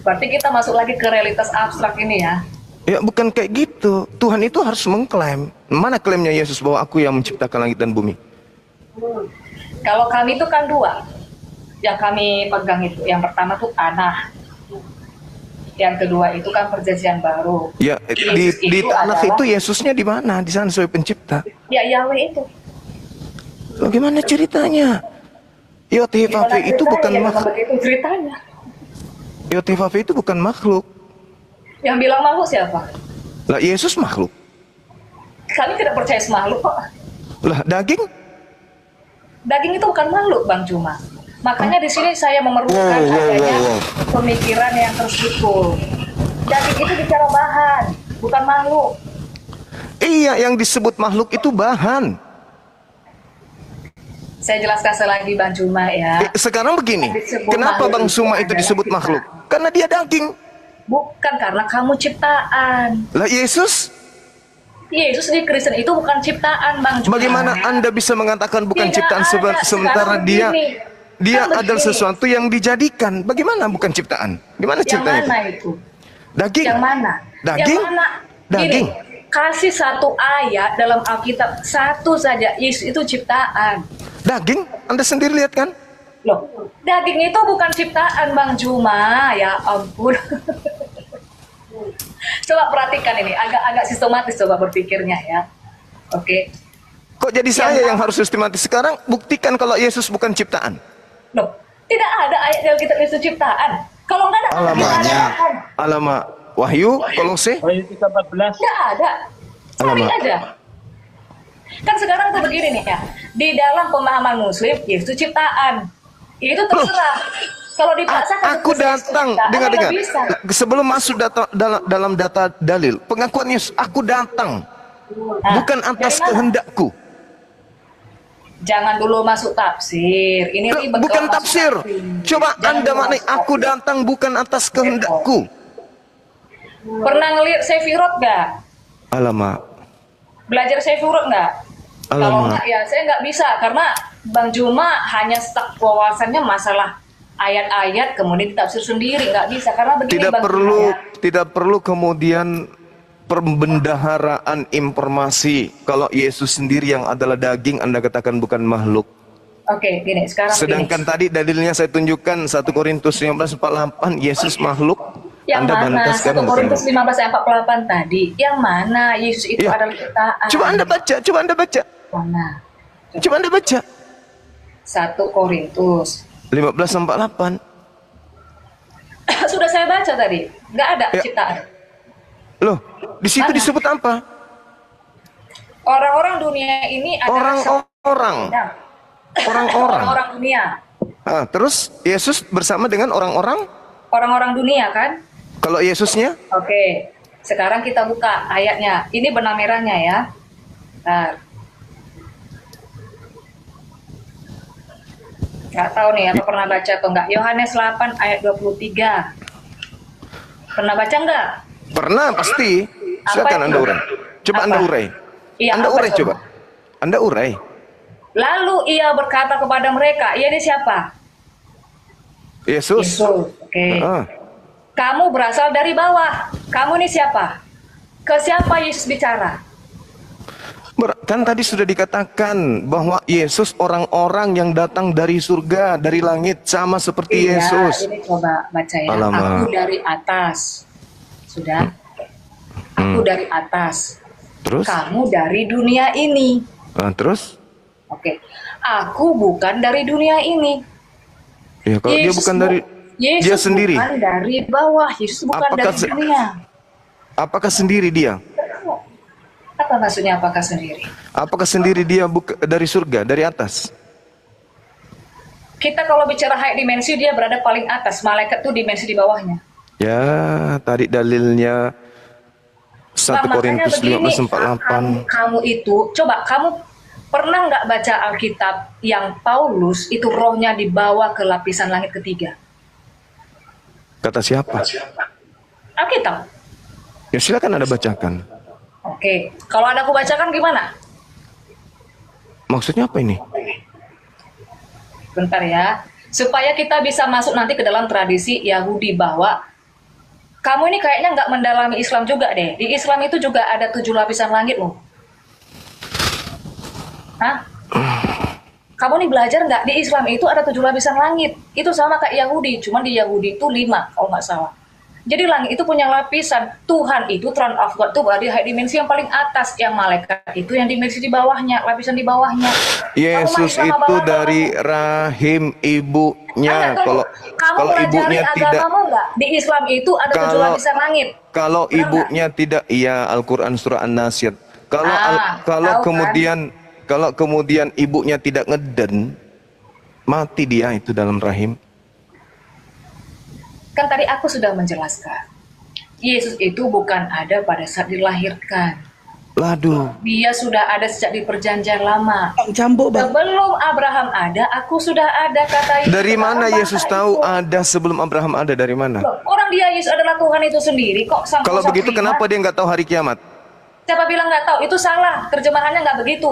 Berarti kita masuk lagi ke realitas abstrak ini ya. Ya bukan kayak gitu. Tuhan itu harus mengklaim. Mana klaimnya Yesus bahwa aku yang menciptakan langit dan bumi? Kalau kami itu kan dua. Yang kami pegang itu. Yang pertama tuh tanah. Yang kedua itu kan perjanjian baru. Ya di Yesus tanah adalah- itu Yesusnya di mana? Di sana sebagai pencipta. Ya, Yahweh itu. Bagaimana ceritanya? Yotefafe Gimana itu ceritanya? bukan Ya, memang makhluk. begitu ceritanya. Yotefafe itu bukan makhluk. Yang bilang makhluk siapa? Lah Yesus makhluk. Kami tidak percaya makhluk kok. Lah daging? Daging itu bukan makhluk, Bang Juma. Makanya di sini saya memerlukan adanya pemikiran yang terstruktur. Daging itu bicara bahan, bukan makhluk. Iya, yang disebut makhluk itu bahan. Saya jelaskan sekali lagi, Bang Juma ya. Sekarang begini, Disebut kenapa makhluk Bang itu Suma itu adalah disebut ciptaan. makhluk? Karena dia daging. Bukan karena kamu ciptaan. Lah Yesus, Yesus di Kristen itu bukan ciptaan, Bang Juma. bagaimana Anda bisa mengatakan bukan Tidak ciptaan ada. sementara Sekarang dia begini. Kan adalah begini. sesuatu yang dijadikan? Bagaimana bukan ciptaan? Gimana Yang ceritanya? mana itu? Daging. Yang mana? Daging? Yang mana? Daging. Gini, kasih satu ayat dalam Alkitab, satu saja, Yesus itu ciptaan. Daging? Anda sendiri lihat kan? Loh, daging itu bukan ciptaan, Bang Juma. Ya ampun. Coba perhatikan ini, agak sistematis coba berpikirnya ya. Oke. Kok jadi saya yang harus sistematis sekarang? Buktikan kalau Yesus bukan ciptaan. Loh, tidak ada ayat dalam kitab Yesus ciptaan. Kalau nggak ada, Alamak. nggak ada Banyak. bahan. Alamak, Wahyu, Kolose. Wahyu 3:14. Nggak ada. Cari Alamak. aja. Kan sekarang tuh begini nih ya. Di dalam pemahaman Muslim, Yesus ciptaan. Itu terserah. Kalau dipaksakan Aku datang, dengar-dengar. nggak bisa. Sebelum masuk dalam data dalil, pengakuan Yesus, aku datang Nah, bukan atas dari mana? kehendakku. Jangan dulu masuk tafsir. Ini ribet Bukan kalau masuk tafsir. Coba Jangan Anda dulu maknai, masuk aku tafsir. datang bukan atas kehendakku. Pernah ngeliat Sefirot nggak? Alamak. Belajar Sefirot nggak? Kalau Alamak. nggak ya saya nggak bisa karena Bang Juma hanya stuck wawasannya masalah ayat-ayat kemudian ditafsir sendiri, nggak bisa karena begini Tidak Bang perlu, Juma, ya. tidak perlu kemudian pembendaharaan informasi. Kalau Yesus sendiri yang adalah daging, Anda katakan bukan makhluk. Oke, gini sekarang Sedangkan gini. tadi dalilnya saya tunjukkan 1 Korintus 15:48, Yesus makhluk. Yang Anda mana? bantah 1 sekarang Korintus bukan? 15 ayat 48 tadi. Yang mana Yesus itu Ya. adalah ciptaan? Coba Anda baca, coba Anda baca. Mana? Coba Anda baca. 1 Korintus. 15:48. Sudah saya baca tadi. Nggak ada Ya. ciptaan. Loh, di situ Mana? disebut apa? Orang-orang dunia ini adalah Orang-orang. Orang-orang. orang-orang dunia. Ah, terus Yesus bersama dengan orang-orang. Orang-orang dunia kan? Kalau Yesusnya, Oke. Sekarang kita buka ayatnya. Ini benang merahnya ya. Nah. Nggak tahu nih apa pernah baca atau enggak. Yohanes 8 ayat 23. Pernah baca enggak? pernah pasti. Apa Silakan itu? Anda urai. Coba Apa? Anda urai. Iya, Anda apa urai coba? coba. Anda urai. Lalu ia berkata kepada mereka, ia ini siapa? Yesus. Oke. Ah, Kamu berasal dari bawah. Kamu ini siapa? Ke siapa Yesus bicara? kan tadi sudah dikatakan bahwa Yesus orang-orang yang datang dari surga, dari langit, sama seperti Iya, Yesus. ini coba baca ya. Alamak. Aku dari atas. Sudah? Aku dari atas. Terus? Kamu dari dunia ini. Ah, terus? Oke. Aku bukan dari dunia ini. Ya, kalau dia bukan dari Yesus dia sendiri. bukan dari bawah. Yesus bukan Apakah dari se- dunia. Apakah sendiri dia? Apa maksudnya apakah sendiri? Apakah sendiri dia dari surga, dari atas? Kita kalau bicara high dimensi, dia berada paling atas. Malaikat tuh dimensi di bawahnya. Ya, tadi dalilnya 1 Nah, makanya Korintus begini, 15:48. kamu itu, coba kamu pernah nggak baca Alkitab yang Paulus itu rohnya dibawa ke lapisan langit ketiga? Kata siapa? Alkitab. Ya silakan Anda bacakan. Oke, kalau ada aku bacakan gimana? Maksudnya apa ini? Bentar ya, supaya kita bisa masuk nanti ke dalam tradisi Yahudi bahwa kamu ini kayaknya nggak mendalami Islam juga deh. Di Islam itu juga ada 7 lapisan langit loh. Hah? Kamu nih belajar nggak? Di Islam itu ada 7 lapisan langit. Itu sama kayak Yahudi, cuman di Yahudi itu 5 kalau nggak salah. Jadi langit itu punya lapisan. Tuhan itu throne of God itu berada di dimensi yang paling atas. Yang malaikat itu yang dimensi di bawahnya, lapisan di bawahnya. Yesus Kamu masih sama itu bawa dari kamu. rahim ibunya. Tunggu. Kalau Kamu ibunya pelajari tidak, agamamu nggak? Di Islam itu ada 7 Kalau- lapisan langit. kalau Benar ibunya tidak, iya Al-Quran surah An-Nasyr. Kalau tahu kan? kalau kemudian ibunya tidak ngeden, mati dia itu dalam rahim. Kan tadi aku sudah menjelaskan. Yesus itu bukan ada pada saat dilahirkan. Laduh, Dia sudah ada sejak di perjanjian lama. Cambuk bang. Sebelum Abraham ada, aku sudah ada, kata Yesus. dari mana Orang Yesus bangsa tahu itu. ada sebelum Abraham ada? Dari mana? Loh, orang dia Yesus adalah Tuhan itu sendiri kok. Kalau begitu kenapa dia nggak tahu hari kiamat? Siapa bilang nggak tahu? Itu salah. Terjemahannya nggak begitu.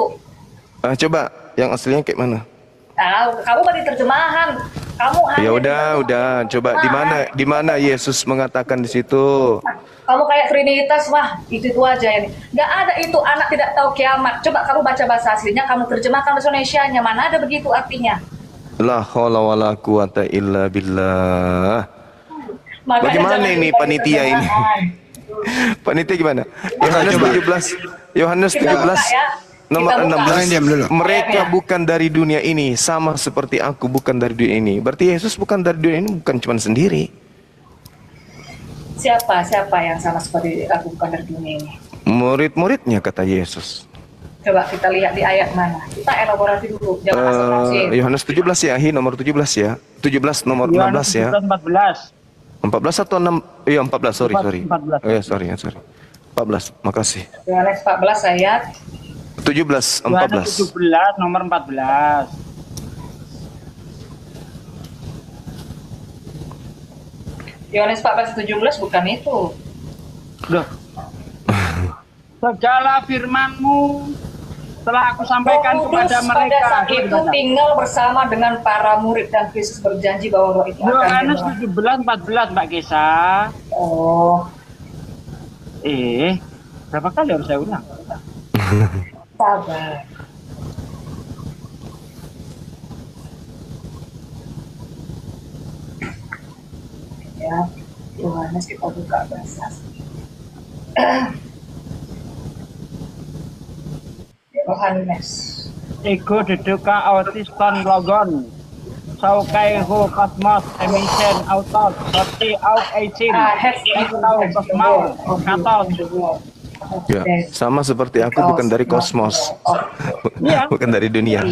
Coba yang aslinya kayak mana? Nah, kamu beri terjemahan. Kamu hanya Ya udah, coba di mana Yesus mengatakan di situ? Kamu kayak Trinitas, wah itu aja ini. Nggak ada itu anak tidak tahu kiamat. Coba kamu baca bahasa aslinya, kamu terjemahkan bahasa Indonesianya. Mana ada begitu artinya? La haula wala quwata illa billah. Makanya Bagaimana jangan ini lupa panitia ini? terjemahan. Panitia gimana? Yohanes 17. Yohanes Kita 17 buka ya. nomor Kita buka. 16. Jangan diam dulu. Mereka Ayatnya. bukan dari dunia ini, sama seperti aku bukan dari dunia ini. Berarti Yesus bukan dari dunia ini, bukan cuma sendiri. Siapa yang sama seperti aku bukan dari dunia ini? Murid-muridnya kata Yesus. Coba kita lihat di ayat mana. Kita elaborasi dulu, jangan asal-asal. Yohanes 17 ya, nomor 17 ya. 17 nomor Yohanes 16 ya. 14. 14 atau 6? Iya 14, sorry. 14. Oh ya, sorry. 14, makasih. Yohanes 14 ayat 17, Yohanes 14. 17 nomor 14. Yohanes 14:17 bukan itu. Loh. Segala firman-Mu telah aku sampaikan Roh kepada Kudus mereka. pada saat itu tinggal bersama dengan para murid dan Kristus berjanji bahwa roh itu akan Yohanes tinggal. 17 14 Mbak Gesa. Oh, Berapa kali harus saya ulang? sabar. Ya, Yohanes kita buka bahasa. Yohanes. Ego deduka autiston logon. Saukai ho kosmos emission autos roti out aging atau kosmos katos. Ya, sama seperti aku bukan dari kosmos. Iya. Bukan dari dunia.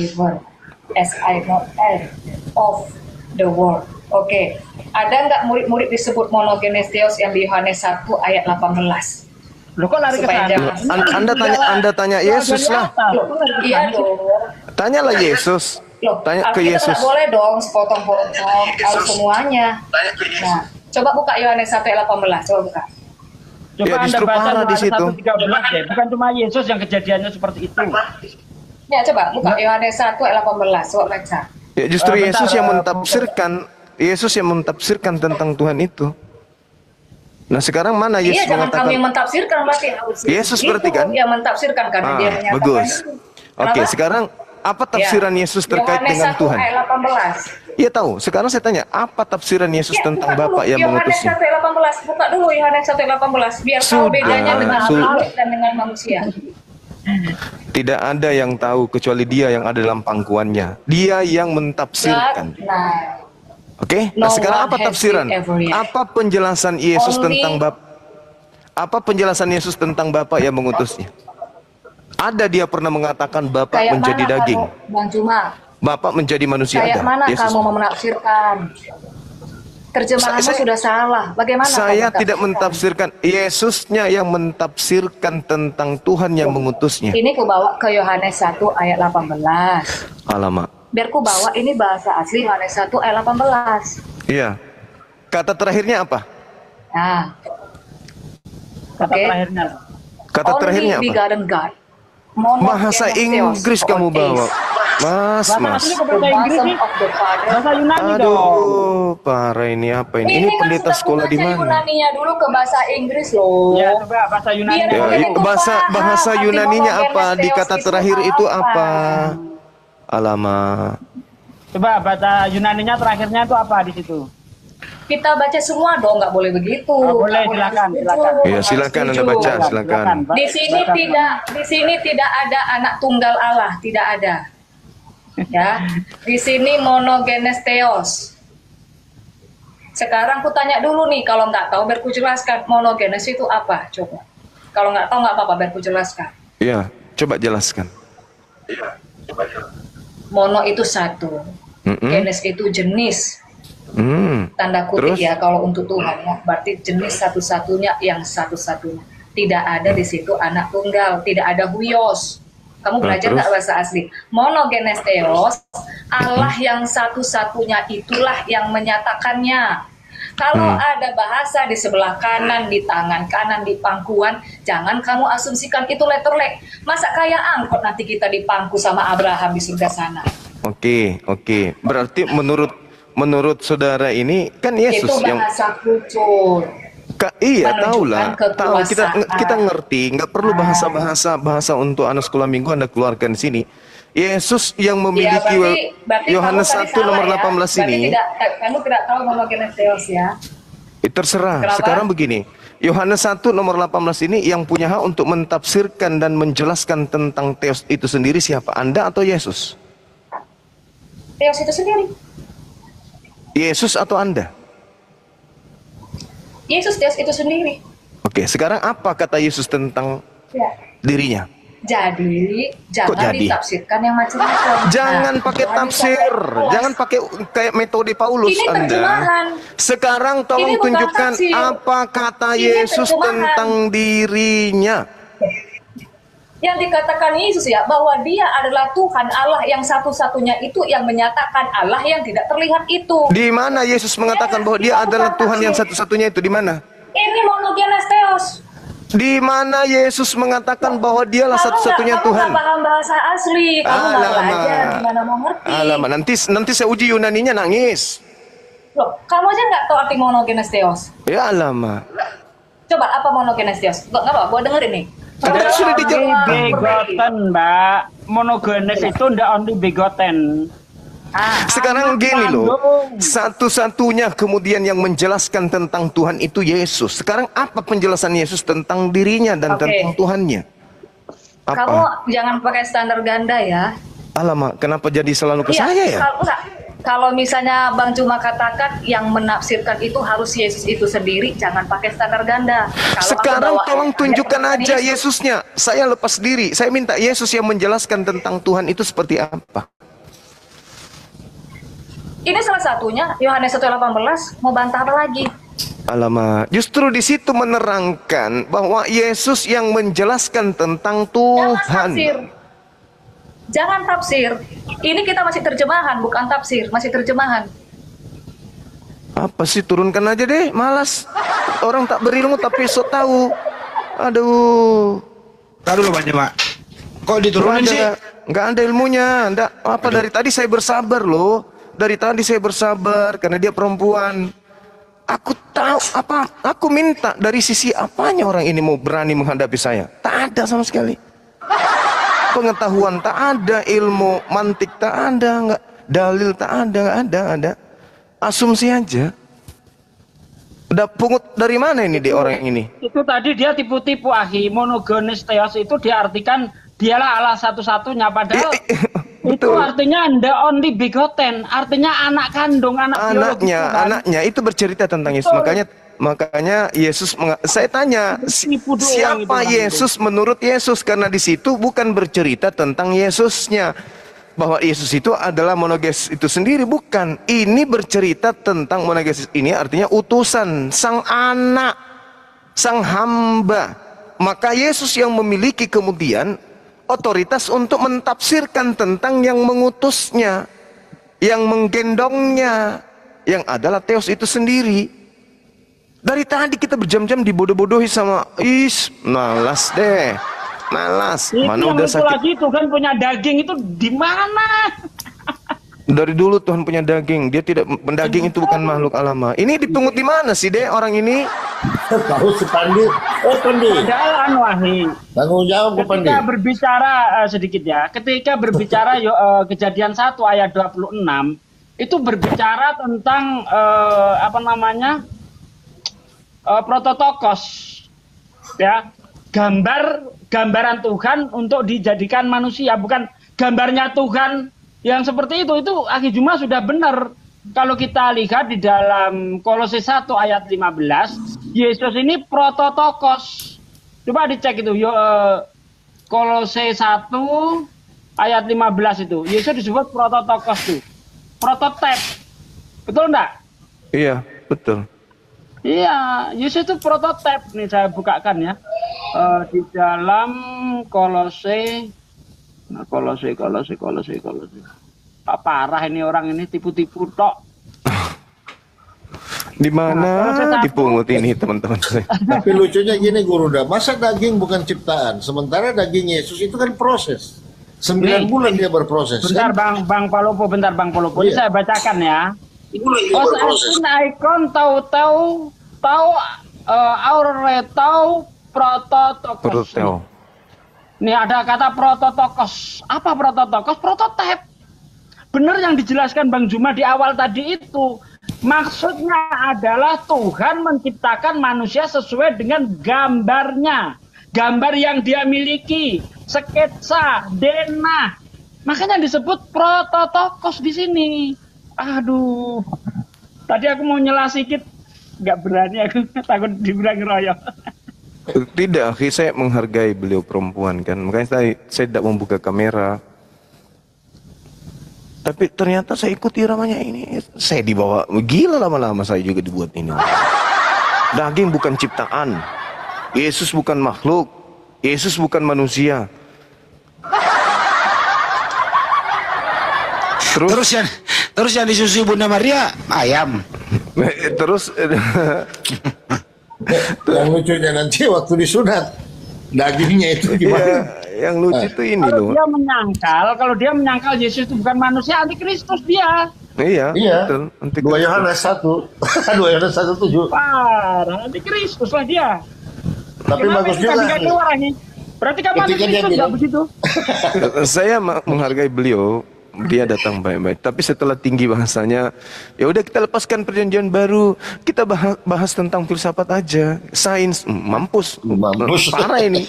As I not end of the world. Oke, ada nggak murid-murid disebut monogenes Theos yang di Yohanes 1 ayat 18? Loh kok lari ke Supaya sana? jangan- Anda tanya Yesus lah. Loh, iya dong. Tanyalah Yesus. Loh, Tanya ke Alkitab Yesus. nggak boleh dong sepotong-potong harus semuanya. Nah, coba buka Yohanes 1 ayat 18, coba buka. Coba Ya, Anda justru baca parah di Yohanes situ. 1:13 deh. Bukan cuma Yesus yang kejadiannya seperti itu. Ya, coba buka Yohanes 1 ayat 18, coba baca. Ya, justru Bentar, Yesus yang mentafsirkan tentang Tuhan itu. Nah, sekarang mana Yesus Iya, jangan kami yang mengatakan? mentafsirkan berarti. Yesus Itu berarti kan? yang mentafsirkan karena dia menyatakan Bagus. itu. Oke, Kenapa? sekarang apa tafsiran Ya. Yesus terkait Yohanes dengan 1 Tuhan? ayat 18. Iya tahu. Sekarang saya tanya, apa tafsiran Yesus Ya, tentang buka Bapa dulu yang Yohanes mengutusnya? 1 ayat 18. Buka dulu Yohanes 1 ayat 18 biar tahu Sudah, bedanya dengan sudah. makhluk dan dengan manusia. Tidak ada yang tahu kecuali Dia yang ada dalam pangkuannya. Dia yang mentafsirkan. Nah, Oke? No Nah, sekarang one apa has tafsiran? seen ever yet. Apa penjelasan Yesus Only- tentang Bapa? Apa penjelasan Yesus tentang Bapa yang mengutusnya? Ada dia pernah mengatakan Bapa kayak menjadi mana daging. kalau Bang Juma? Bapa menjadi manusia Kayak ada. mana Yesus. kamu mau menafsirkan? Terjemahanmu Saya- sudah salah. Bagaimana Saya kamu tidak mentafsirkan. Yesusnya yang mentafsirkan tentang Tuhan yang mengutusnya. Ini ku bawa ke Yohanes 1 ayat 18. Alamak. Biar ku bawa ini bahasa asli Yohanes 1 ayat 18. Iya. Kata terakhirnya apa? Nah, Kata Oke. terakhirnya. Kata terakhirnya only apa? begotten God. Monogenes Bahasa theos, Inggris kamu bawa. Mas, Bahasa mas. asli ke The bahasa Inggris bosom sih. of the Father. Bahasa Yunani dong. Aduh, parah ini apa ini? Ini kan pendeta sudah sekolah di baca mana? Yunaninya dulu ke bahasa Inggris loh. Ya, coba bahasa Yunani. Biar Ya, kalian itu bahasa paham, bahasa arti Yunaninya monogenes apa? Di theos kata terakhir itu apa? Alamak. Coba bahasa Yunaninya terakhirnya itu apa di situ? Kita baca semua dong, nggak boleh begitu. Oh, boleh, Nggak silakan, setuju, silakan. Iya, nggak silakan Anda setuju. baca, silakan. Di sini tidak ada anak tunggal Allah, tidak ada. Ya, di sini monogenes theos. Sekarang ku tanya dulu nih, kalau nggak tahu biar ku jelaskan monogenes itu apa, coba. Kalau nggak tahu nggak apa-apa, biar ku jelaskan. Iya, coba jelaskan. Mono itu satu, Mm-mm. genes itu jenis. Tanda kutip Terus? ya kalau untuk Tuhan ya, berarti jenis satu-satunya yang satu-satunya. Tidak ada di situ anak tunggal, tidak ada huios. Kamu belajar terus? nggak bahasa asli? Monogenes theos, Allah yang satu-satunya itulah yang menyatakannya. Kalau ada bahasa di sebelah kanan, di tangan kanan, di pangkuan, jangan kamu asumsikan itu letterlek. Masa kayak angkot nanti kita dipangku sama Abraham di surga sana. Oke, oke. Berarti menurut saudara ini kan Yesus Itu yang bahasa kultur. iya menunjukkan tahulah, tahu kita kekuasaan. ngerti, nggak perlu bahasa untuk anak sekolah minggu Anda keluarkan di sini. Yesus yang memiliki berarti Yohanes kamu 1 tadi nomor salah 18 ya? ini. Kamu tidak tahu monogenes theos ya. Terserah. Kenapa? Sekarang begini. Yohanes 1 nomor 18 ini yang punya hak untuk mentafsirkan dan menjelaskan tentang teos itu sendiri siapa? Anda atau Yesus? Theos itu sendiri. Yesus atau Anda? Yesus Theos itu sendiri. Oke, sekarang apa kata Yesus tentang Ya. dirinya? Jadi Kok jangan jadi? ditafsirkan yang macam-macam. Jangan Nah, pakai jangan tafsir, dipakai jangan pakai kayak metode Paulus Ini Anda. terjemahan. Sekarang tolong Ini bukan tunjukkan tafsir. apa kata Ini Yesus terjemahan. tentang dirinya. Yang dikatakan Yesus ya, bahwa dia adalah Tuhan Allah yang satu-satunya itu yang menyatakan Allah yang tidak terlihat itu. Di mana Yesus mengatakan bahwa dia adalah Tuhan yang satu-satunya itu? Di mana? Ini monogenes theos. Di mana Yesus mengatakan bahwa dialah satu-satunya Kamu Tuhan? nggak paham bahasa asli, kamu nggak Alamak. belajar, gimana mau ngerti? Alamak, nanti saya uji Yunaninya nangis. Loh, kamu aja nggak tahu arti monogenes theos. Ya alamak. Coba apa monogenes theos? Nggak apa, gua dengerin nih. Kan tadi sudah dijawab. Begotten, Mbak. Monogenes itu ndak only begotten. Sekarang Anak gini loh, kandung. satu-satunya kemudian yang menjelaskan tentang Tuhan itu Yesus. Sekarang apa penjelasan Yesus tentang dirinya dan Oke. tentang Tuhannya? Apa? Kamu jangan pakai standar ganda ya. Alamak, kenapa jadi selalu ke Iya, saya ya? enggak. Kalau misalnya Bang Cuma katakan yang menafsirkan itu harus Yesus itu sendiri, jangan pakai standar ganda. Kalau aku Sekarang bawa tolong ayat tunjukkan tentang aja Yesus. Yesusnya. Saya lepas diri. Saya minta Yesus yang menjelaskan tentang Tuhan itu seperti apa. Ini salah satunya, Yohanes 1:18, mau bantah apa lagi? Alamak, justru di situ menerangkan bahwa Yesus yang menjelaskan tentang Jangan Tuhan. tafsir. Jangan tafsir. Ini kita masih terjemahan, bukan tafsir, masih terjemahan. Apa sih, turunkan aja deh, malas. Orang tak berilmu tapi sok tahu. Aduh. Taruh dulu banyak Pak. Kok diturunin sih? Nggak ada ilmunya. Nggak, apa dari tadi saya bersabar loh. Dari tadi saya bersabar karena dia perempuan. Aku tahu apa. Aku minta dari sisi apanya orang ini mau berani menghadapi saya. Tak ada sama sekali. Pengetahuan tak ada, ilmu mantik tak ada, nggak dalil tak ada, nggak ada. Asumsi aja. Udah pungut dari mana ini di orang ini? Itu tadi dia tipu-tipu Ahi. Monogenes theos itu diartikan dialah Allah satu-satunya, padahal itu artinya ndak only begotten, artinya anak kandung, anak biologis Tuhan. Anaknya itu bercerita tentang Yesus. Makanya Yesus saya tanya Tipu doang itu siapa orang Yesus menurut Yesus, karena di situ bukan bercerita tentang Yesusnya. bahwa Yesus itu adalah monogenes itu sendiri, bukan. Ini bercerita tentang monogenes ini artinya utusan, sang anak, sang hamba. Maka Yesus yang memiliki kemudian otoritas untuk mentafsirkan tentang yang mengutusnya, yang menggendongnya, yang adalah Theos itu sendiri. Dari tadi kita berjam-jam dibodoh-bodohi sama malas deh. Malas. Itu Mana yang udah itu sakit. lagi Tuhan punya daging itu di mana? Dari dulu Tuhan punya daging. Dia tidak, daging itu bukan makhluk alama. Ini dipungut di mana sih deh orang ini? Tahu si Pandi. Pandi. Padahal Wahi. Tanggung jawab ke Pandi. Ketika berbicara sedikit ya, ketika berbicara Kejadian 1 ayat 26 itu berbicara tentang prototokos, ya, gambaran Tuhan untuk dijadikan manusia, bukan gambarnya Tuhan yang seperti itu. Itu Akhi Juma sudah benar. Kalau kita lihat di dalam Kolose 1 ayat 15, Yesus ini prototokos. Coba dicek itu, Kolose 1 ayat 15 itu. Yesus disebut prototokos tuh. Prototype. Betul enggak? Iya, betul. Iya, Yesus itu prototipe. Nih saya bukakan ya. Di dalam Kolose. Nah, Kolose. Parah ini orang ini, tipu-tipu tok. Di mana Nah, dipungut ini teman-teman? Tapi lucunya gini Guruda, masa daging bukan ciptaan? Sementara daging Yesus itu kan proses. 9 Nih. bulan dia berproses. Bentar kan? Bang Palopo, bentar Bang Palopo. Ini Iya. saya bacakan ya. Bulan dia berproses. Ikon tahu auretau prototokos. Proteo. Nih ada kata prototokos. Apa prototokos? Prototype. Benar yang dijelaskan Bang Juma di awal tadi itu. Maksudnya adalah Tuhan menciptakan manusia sesuai dengan gambarnya. Gambar yang dia miliki. Sketsa, denah. Makanya disebut prototokos di sini. Aduh. Tadi aku mau nyela sedikit. Nggak berani aku. Takut dibilang ngeroyok. Tidak, saya menghargai beliau perempuan kan. Makanya saya tidak membuka kamera. Tapi ternyata saya ikuti ramanya ini. Saya dibawa, gila lama-lama saya juga dibuat ini. Daging bukan ciptaan. Yesus bukan makhluk. Yesus bukan manusia. Terus yang disusui Bunda Maria ayam. Terus Yang lucunya nanti waktu disunat dagingnya itu ya, gimana? yang lucu itu ini loh. Kalau dia menyangkal Yesus itu bukan manusia, antikristus dia. Iya, Iya. betul. Nanti 2 Yohanes 1. 2 Yohanes 1:7. Parah, antikristus lah dia. Tapi Kenapa bagus itu juga. tadi keluar ini? Berarti kamu Ketika dia antikristus nggak bilang- begitu? saya menghargai beliau. Dia datang baik-baik. Tapi setelah tinggi bahasanya, ya udah kita lepaskan perjanjian baru. Kita bahas tentang filsafat aja, sains. Mampus. Mampus. Parah ini.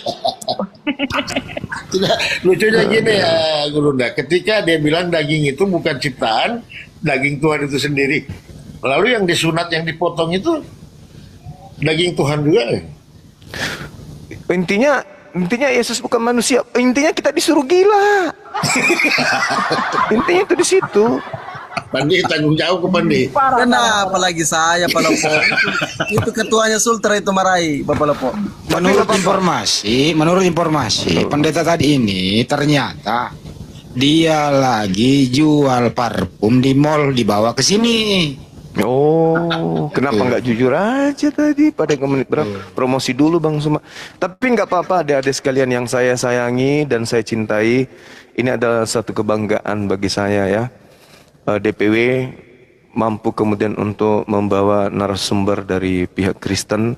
Tidak, lucunya gini ya Gurunda, ketika dia bilang daging itu bukan ciptaan, daging Tuhan itu sendiri. Lalu yang disunat, yang dipotong itu daging Tuhan juga. Intinya Yesus bukan manusia. Intinya kita disuruh gila. Intinya itu di situ. Pandi tanggung jawab ke Pandi. Kenapa lagi saya Pak Lopo? Itu ketuanya Sultra itu marahi Bapak Lopo. Menurut informasi, pendeta tadi ini ternyata dia lagi jual parfum di mall, dibawa ke sini. Oh, kenapa nggak jujur aja tadi pada menit berapa? Promosi dulu Bang Suma. Tapi nggak apa-apa, adik-adik sekalian yang saya sayangi dan saya cintai. Ini adalah satu kebanggaan bagi saya ya. DPW mampu kemudian untuk membawa narasumber dari pihak Kristen.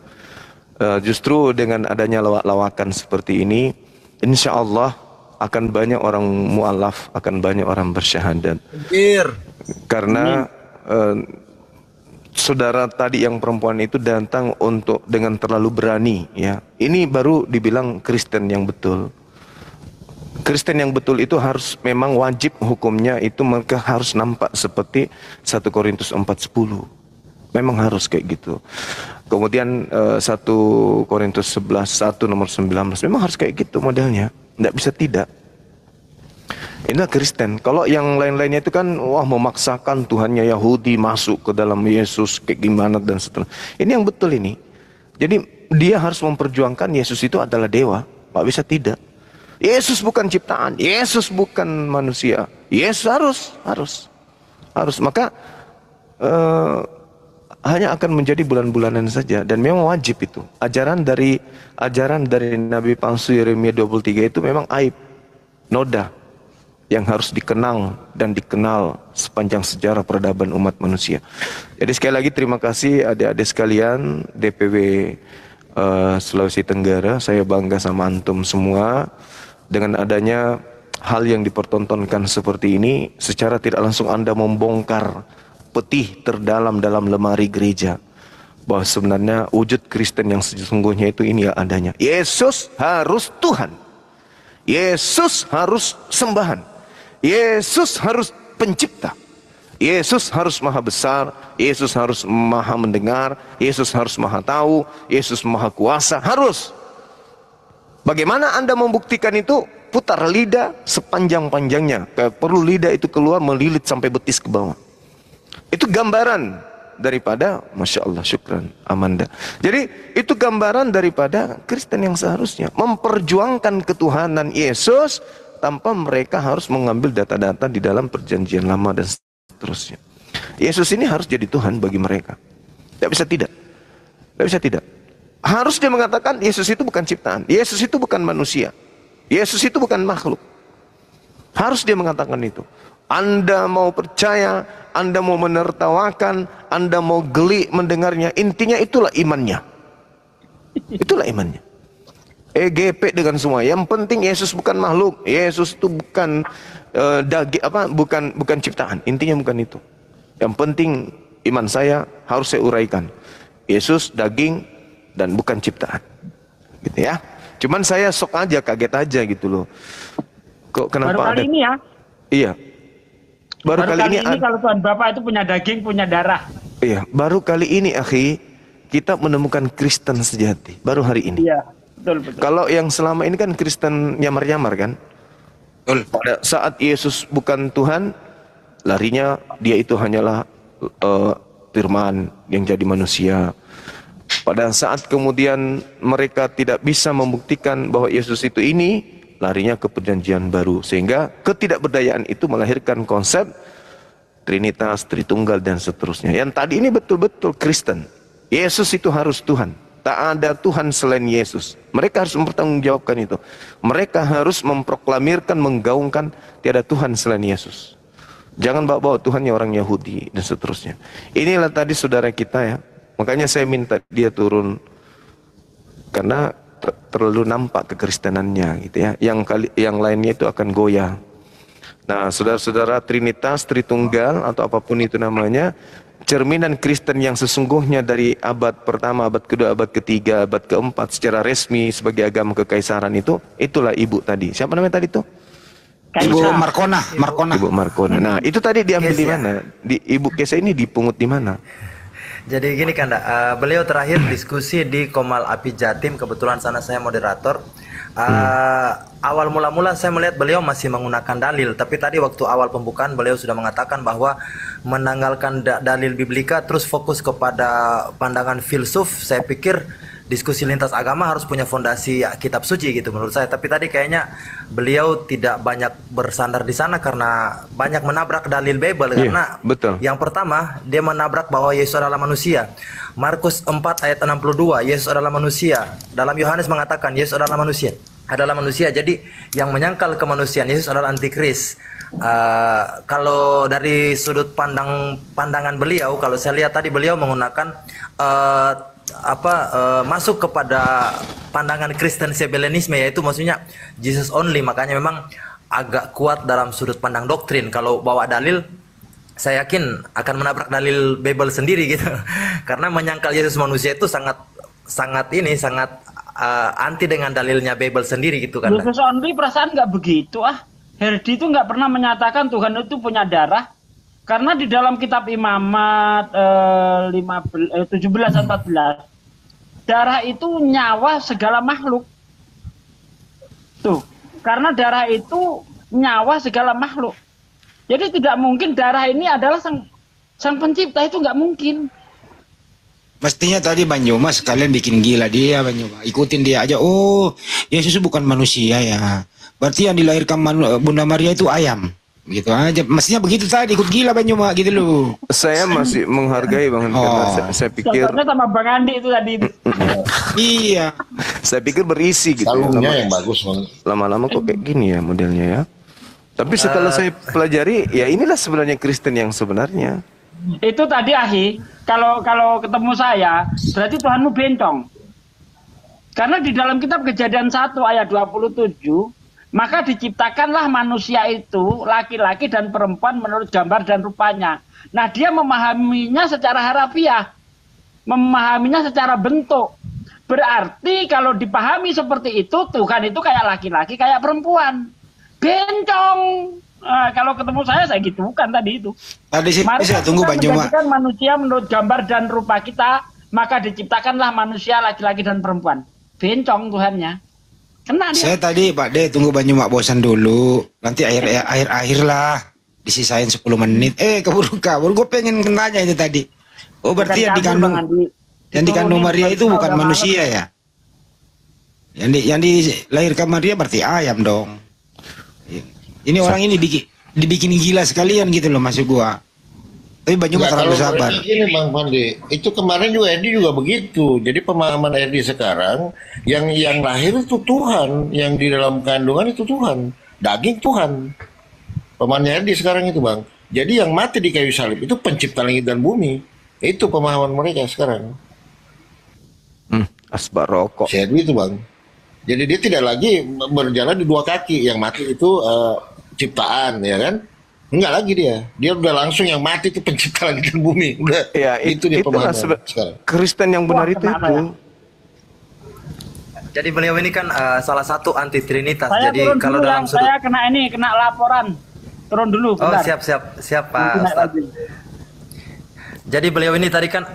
Justru dengan adanya lawak-lawakan seperti ini, insya Allah akan banyak orang mu'alaf, akan banyak orang bersyahadat. Karena saudara tadi yang perempuan itu datang untuk dengan terlalu berani ya. Ini baru dibilang Kristen yang betul. Kristen yang betul itu harus memang wajib hukumnya itu mereka harus nampak seperti 1 Korintus 4:10. Memang harus kayak gitu. Kemudian 1 Korintus 11:1 nomor 19 memang harus kayak gitu modelnya. Tidak bisa tidak. Inilah Kristen. Kalau yang lain-lainnya itu kan wah memaksakan Tuhannya Yahudi masuk ke dalam Yesus kayak gimana dan seterusnya. Ini yang betul ini. Jadi dia harus memperjuangkan Yesus itu adalah dewa, nggak bisa tidak. Yesus bukan ciptaan, Yesus bukan manusia. Yesus harus. Maka hanya akan menjadi bulan-bulanan saja dan memang wajib itu. Ajaran dari Nabi palsu Yeremia 23 itu memang aib, noda yang harus dikenang dan dikenal sepanjang sejarah peradaban umat manusia. Jadi sekali lagi terima kasih adik-adik sekalian DPW Sulawesi Tenggara. Saya bangga sama antum semua dengan adanya hal yang dipertontonkan seperti ini. Secara tidak langsung Anda membongkar peti terdalam dalam lemari gereja bahwa sebenarnya wujud Kristen yang sesungguhnya itu ini adanya. Yesus harus Tuhan, Yesus harus sembahan, Yesus harus pencipta, Yesus harus maha besar, Yesus harus maha mendengar, Yesus harus maha tahu, Yesus maha kuasa. Harus. Bagaimana Anda membuktikan itu? Putar lidah sepanjang-panjangnya. Perlu lidah itu keluar melilit sampai betis ke bawah. Itu gambaran daripada, Masya Allah, syukran Amanda. Jadi itu gambaran daripada Kristen yang seharusnya memperjuangkan ketuhanan Yesus tanpa mereka harus mengambil data-data di dalam perjanjian lama dan seterusnya. Yesus ini harus jadi Tuhan bagi mereka. Tidak bisa tidak. Tidak bisa tidak. Harus dia mengatakan Yesus itu bukan ciptaan, Yesus itu bukan manusia, Yesus itu bukan makhluk. Harus dia mengatakan itu. Anda mau percaya, Anda mau menertawakan, Anda mau geli mendengarnya, intinya itulah imannya. Itulah imannya. EGP dengan semua. Yang penting Yesus bukan makhluk, Yesus itu bukan bukan ciptaan. Intinya bukan itu. Yang penting iman saya harus saya uraikan. Yesus daging dan bukan ciptaan. Gitu ya. Cuman saya sok aja, kaget aja gitu loh. Kok kenapa baru kali ada? ini ya? Iya. Baru kali ini kalau Tuhan Bapa itu punya daging, punya darah. Iya, baru kali ini akhi kita menemukan Kristen sejati. Baru hari ini. Iya, betul. Kalau yang selama ini kan Kristen nyamar-nyamar kan? Betul. Pada saat Yesus bukan Tuhan, larinya dia itu hanyalah firman yang jadi manusia. Pada saat kemudian mereka tidak bisa membuktikan bahwa Yesus itu ini, larinya ke perjanjian baru. Sehingga ketidakberdayaan itu melahirkan konsep Trinitas, Tritunggal dan seterusnya. Yang tadi ini betul-betul Kristen. Yesus itu harus Tuhan. Tak ada Tuhan selain Yesus. Mereka harus mempertanggungjawabkan itu. Mereka harus memproklamirkan, menggaungkan tiada Tuhan selain Yesus. Jangan bawa-bawa Tuhannya orang Yahudi dan seterusnya. Inilah tadi saudara kita ya. Makanya saya minta dia turun. Karena terlalu nampak kekristenannya gitu ya. Yang lainnya itu akan goyah. Nah, saudara-saudara, Trinitas, Tritunggal atau apapun itu namanya, cerminan Kristen yang sesungguhnya dari abad pertama, abad kedua, abad ketiga, abad keempat secara resmi sebagai agama kekaisaran itu, itulah ibu tadi. Siapa namanya tadi tuh? Ibu Markona. Ibu Markona. Nah, itu tadi diambil di mana? Ibu Kesa ini dipungut di mana? Jadi gini Kanda, beliau terakhir diskusi di Komal Api Jatim, kebetulan sana saya moderator. Awal mula-mula saya melihat beliau masih menggunakan dalil, tapi tadi waktu awal pembukaan beliau sudah mengatakan bahwa menanggalkan dalil biblika terus fokus kepada pandangan filsuf. Saya pikir diskusi lintas agama harus punya fondasi kitab suci gitu menurut saya. Tapi tadi kayaknya beliau tidak banyak bersandar di sana karena banyak menabrak dalil Bible. Karena betul. Yang pertama dia menabrak bahwa Yesus adalah manusia. Markus 4 ayat 62, Yesus adalah manusia. Dalam Yohanes mengatakan Yesus adalah manusia. Jadi yang menyangkal kemanusiaan Yesus adalah antikris. Kalau dari sudut pandangan beliau, kalau saya lihat tadi beliau menggunakan masuk kepada pandangan Kristen Sabellianisme, yaitu maksudnya Jesus only. Makanya memang agak kuat dalam sudut pandang doktrin. Kalau bawa dalil, saya yakin akan menabrak dalil Bible sendiri gitu. Karena menyangkal Yesus manusia itu sangat anti dengan dalilnya Bible sendiri gitu kan. Jesus only perasaan nggak begitu Herdi itu nggak pernah menyatakan Tuhan itu punya darah. Karena di dalam kitab Imamat 17-14, darah itu nyawa segala makhluk. Tuh, karena darah itu nyawa segala makhluk. Jadi tidak mungkin darah ini adalah sang pencipta, itu nggak mungkin. Mestinya tadi Banyuma sekalian bikin gila dia, Banyuma. Ikutin dia aja. Oh, Yesus bukan manusia ya. Berarti yang dilahirkan Bunda Maria itu ayam. Gitu aja. Mestinya begitu tadi, ikut gila Banyuma gitu loh. Saya masih menghargai Bang Andi, karena saya pikir Contohnya sama Bang Andi itu tadi. Iya. saya pikir berisi gitu. Kalungnya yang bagus Bang. Lama-lama kok kayak gini ya modelnya ya. Tapi setelah saya pelajari, ya inilah sebenarnya Kristen yang sebenarnya. Itu tadi Ahi, kalau ketemu saya, berarti Tuhanmu bencong. Karena di dalam kitab Kejadian 1 ayat 27, maka diciptakanlah manusia itu laki-laki dan perempuan menurut gambar dan rupanya. Nah, dia memahaminya secara harafiah, memahaminya secara bentuk. Berarti kalau dipahami seperti itu, Tuhan itu kayak laki-laki, kayak perempuan. Bencong. Nah, kalau ketemu saya gitu bukan tadi itu. Tadi sih Mari saya tunggu kita Banyuma. menjadikan manusia menurut gambar dan rupa kita, maka diciptakanlah manusia laki-laki dan perempuan. Bencong Tuhannya. Kena dia. Saya tadi Pak De tunggu Banyuma bosan dulu. Nanti akhir lah. Disisain 10 menit. Keburu gue pengen nanya itu tadi. Oh berarti yang dikandung Maria itu bukan manusia ya? Yang dilahirkan Maria berarti ayam dong. Ini orang ini dibikin gila sekalian gitu loh maksud gua. Tapi Banyuma terlalu sabar. Ini Bang Pandi, itu kemarin juga Edi juga begitu. Jadi pemahaman Edi sekarang yang lahir itu Tuhan, yang di dalam kandungan itu Tuhan, daging Tuhan. Pemahaman Edi sekarang itu Bang. Jadi yang mati di kayu salib itu pencipta langit dan bumi. Itu pemahaman mereka sekarang. Asbar rokok. Saya itu Bang. Jadi dia tidak lagi berjalan di dua kaki. Yang mati itu ciptaan, ya kan? Enggak lagi dia udah langsung yang mati itu pencipta langit dan bumi. Udah Ya, itu dia pemahaman sekarang. Kristen yang benar itu. Jadi beliau ini kan salah satu anti Trinitas. Saya Jadi turun kalau dulu, dalam sudut saya kena laporan. Turun dulu. Oh, bentar. siap Pak Ustadz. Jadi beliau ini tadi kan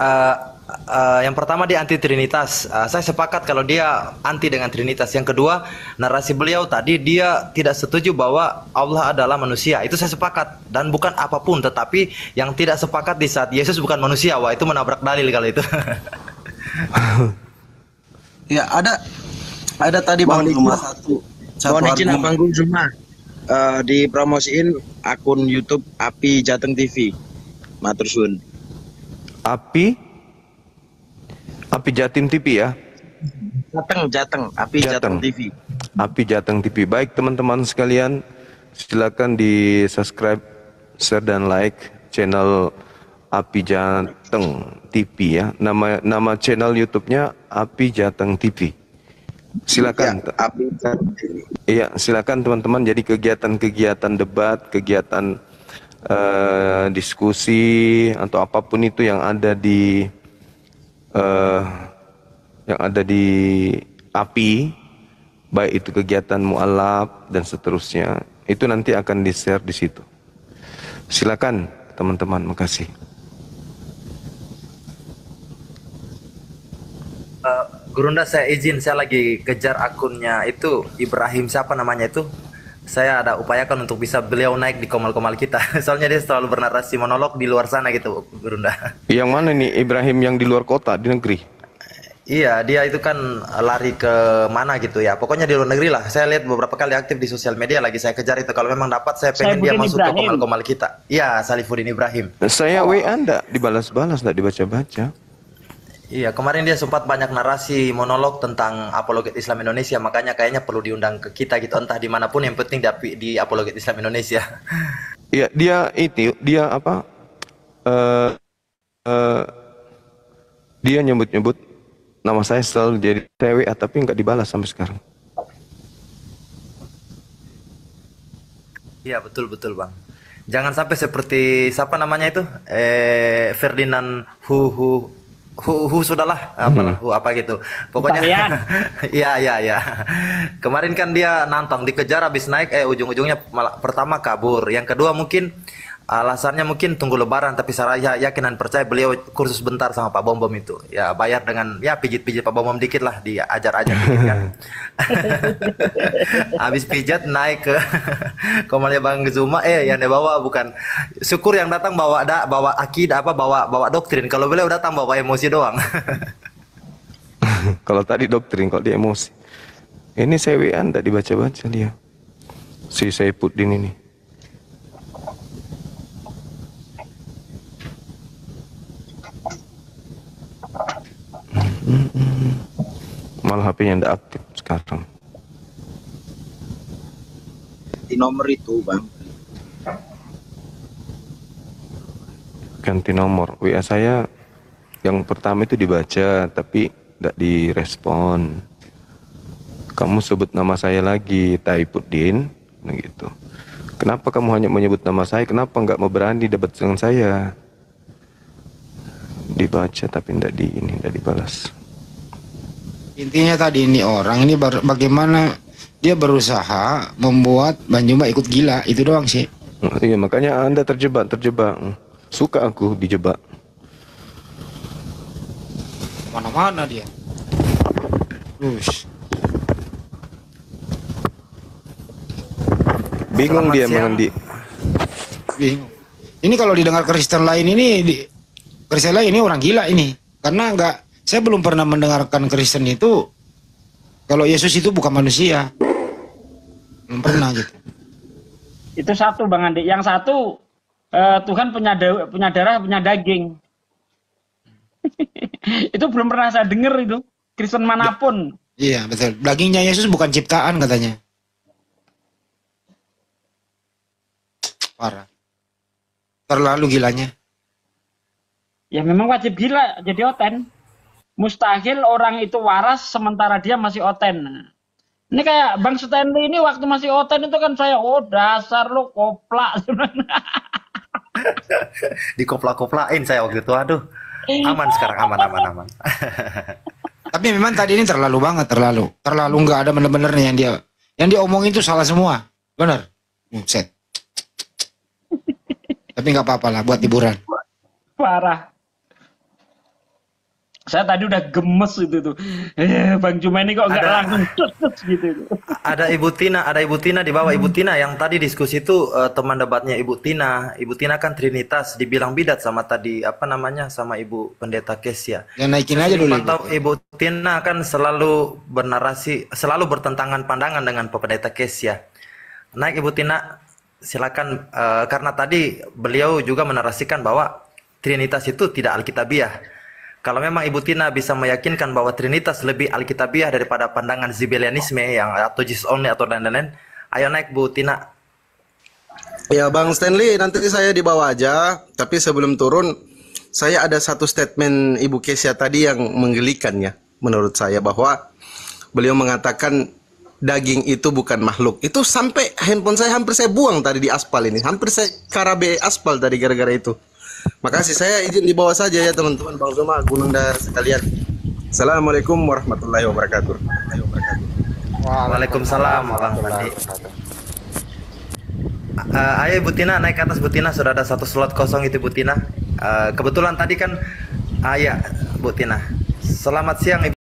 yang pertama dia anti Trinitas. Saya sepakat kalau dia anti dengan Trinitas. Yang kedua, narasi beliau tadi dia tidak setuju bahwa Allah adalah manusia. Itu saya sepakat dan bukan apapun, tetapi yang tidak sepakat di saat Yesus bukan manusia. Wah, itu menabrak dalil kalau itu. Ya, ada tadi Bang Juma satu Panggung Juma dipromosiin akun YouTube Api Jateng TV. Matur suwun. Api Jatim TV ya. Jateng Api Jateng TV. Api Jateng TV. Baik teman-teman sekalian, silakan di subscribe, share dan like channel Api Jateng TV ya. Nama channel YouTube-nya Api Jateng TV. Silakan. Ya, Api Jateng TV. Iya, silakan teman-teman. Jadi kegiatan debat, kegiatan diskusi atau apapun itu yang ada di API, baik itu kegiatan mualaf dan seterusnya, itu nanti akan di-share di situ. Silakan teman-teman, makasih. Gurunda, saya izin, saya lagi kejar akunnya itu Ibrahim, siapa namanya itu? Saya ada upayakan untuk bisa beliau naik di komal-komal kita. Soalnya dia selalu bernarasi monolog di luar sana gitu, Gurunda. Yang mana nih Ibrahim, yang di luar kota, di negeri? Iya, dia itu kan lari ke mana gitu ya. Pokoknya di luar negeri lah. Saya lihat beberapa kali aktif di sosial media, lagi saya kejar itu. Kalau memang dapat, saya pengen dia masuk ke komal-komal kita. Iya, Salifuddin Ibrahim. Saya WA enggak dibalas-balas, enggak dibaca-baca. Iya, kemarin dia sempat banyak narasi monolog tentang apologet Islam Indonesia, makanya kayaknya perlu diundang ke kita gitu, entah dimanapun, yang penting di apologet Islam Indonesia. Iya, dia apa? Dia nyebut-nyebut nama saya selalu jadi TWA, tapi nggak dibalas sampai sekarang. Iya, betul Bang. Jangan sampai seperti siapa namanya itu? Ferdinand sudahlah apa gitu. Pokoknya iya. Kemarin kan dia nantang dikejar, habis naik ujung-ujungnya malah pertama kabur. Yang kedua mungkin Alasannya mungkin tunggu lebaran, tapi saya yakin dan percaya beliau kursus bentar sama Pak Bom Bom itu. Ya bayar dengan ya pijit-pijit Pak Bom Bom dikit lah, diajar-ajar dikit kan. Habis pijat naik ke komalnya Bang Zuma, yang dia bawa bukan syukur yang datang bawa akidah bawa doktrin. Kalau beliau datang bawa emosi doang. Kalau tadi doktrin, kalau dia emosi. Ini saya WA enggak dibaca-baca dia. Si Saifuddin ini. Malah HP-nya enggak aktif sekarang. Di nomor itu, Bang. Ganti nomor. WA saya yang pertama itu dibaca tapi enggak direspon. Kamu sebut nama saya lagi, Saifuddin, gitu. Kenapa kamu hanya menyebut nama saya? Kenapa enggak mau berani debat dengan saya? Dibaca tapi enggak dibalas. Intinya tadi ini orang ini bagaimana dia berusaha membuat Bang Juma ikut gila, itu doang sih. Iya, makanya Anda terjebak. Suka aku dijebak. Mana-mana dia. Terus. Bingung dia mengendi. Bingung. Ini kalau didengar Kristen lain Kristen lain ini orang gila ini. Karena saya belum pernah mendengarkan Kristen itu kalau Yesus itu bukan manusia. Belum pernah gitu. Itu satu Bang Andi. Yang satu Tuhan punya darah, punya daging. Itu belum pernah saya dengar itu. Kristen manapun. Iya betul. Dagingnya Yesus bukan ciptaan katanya. Parah. Terlalu gilanya. Ya memang wajib gila jadi oten. Mustahil orang itu waras sementara dia masih oten. Ini kayak Bang Stanley ini waktu masih oten itu kan saya, dasar lo koplak. Dikoplak-koplakin saya waktu itu, aduh. Aman sekarang, aman. Tapi memang tadi ini terlalu banget, terlalu nggak ada bener-benernya yang dia omongin itu salah semua, bener. Set. Tapi nggak apa-apa lah buat hiburan. Parah. Saya tadi udah gemes itu tuh. Bang Juma ini kok nggak langsung gitu. Ada Ibu Tina di bawah. Ibu Tina yang tadi diskusi itu teman debatnya Ibu Tina. Ibu Tina kan Trinitas, dibilang bidat sama tadi sama Ibu Pendeta Kesia. Ya naikin aja dulu. Ibu Tina kan selalu bernarasi, selalu bertentangan pandangan dengan Pendeta Kesia. Naik Ibu Tina, silakan, karena tadi beliau juga menarasikan bahwa Trinitas itu tidak alkitabiah. Kalau memang Ibu Tina bisa meyakinkan bahwa Trinitas lebih alkitabiah daripada pandangan Zibelianisme atau Jesus only atau lain-lain, ayo naik Bu Tina. Ya Bang Stanley, nanti saya dibawa aja. Tapi sebelum turun, saya ada satu statement Ibu Kesia tadi yang menggelikan ya, menurut saya, bahwa beliau mengatakan daging itu bukan makhluk. Itu sampai handphone saya hampir saya buang tadi di aspal ini. Hampir saya karabe aspal tadi gara-gara itu. Makasih, saya izin dibawa saja ya teman-teman, Bang Zuma, Gunung dan sekalian. Assalamualaikum warahmatullahi wabarakatuh. Waalaikumsalam warahmatullahi wabarakatuh. Ayo Ibu Tina, naik ke atas Bu Tina, sudah ada satu slot kosong itu Bu Tina. Kebetulan tadi kan, ya Bu Tina. Selamat siang Ibu.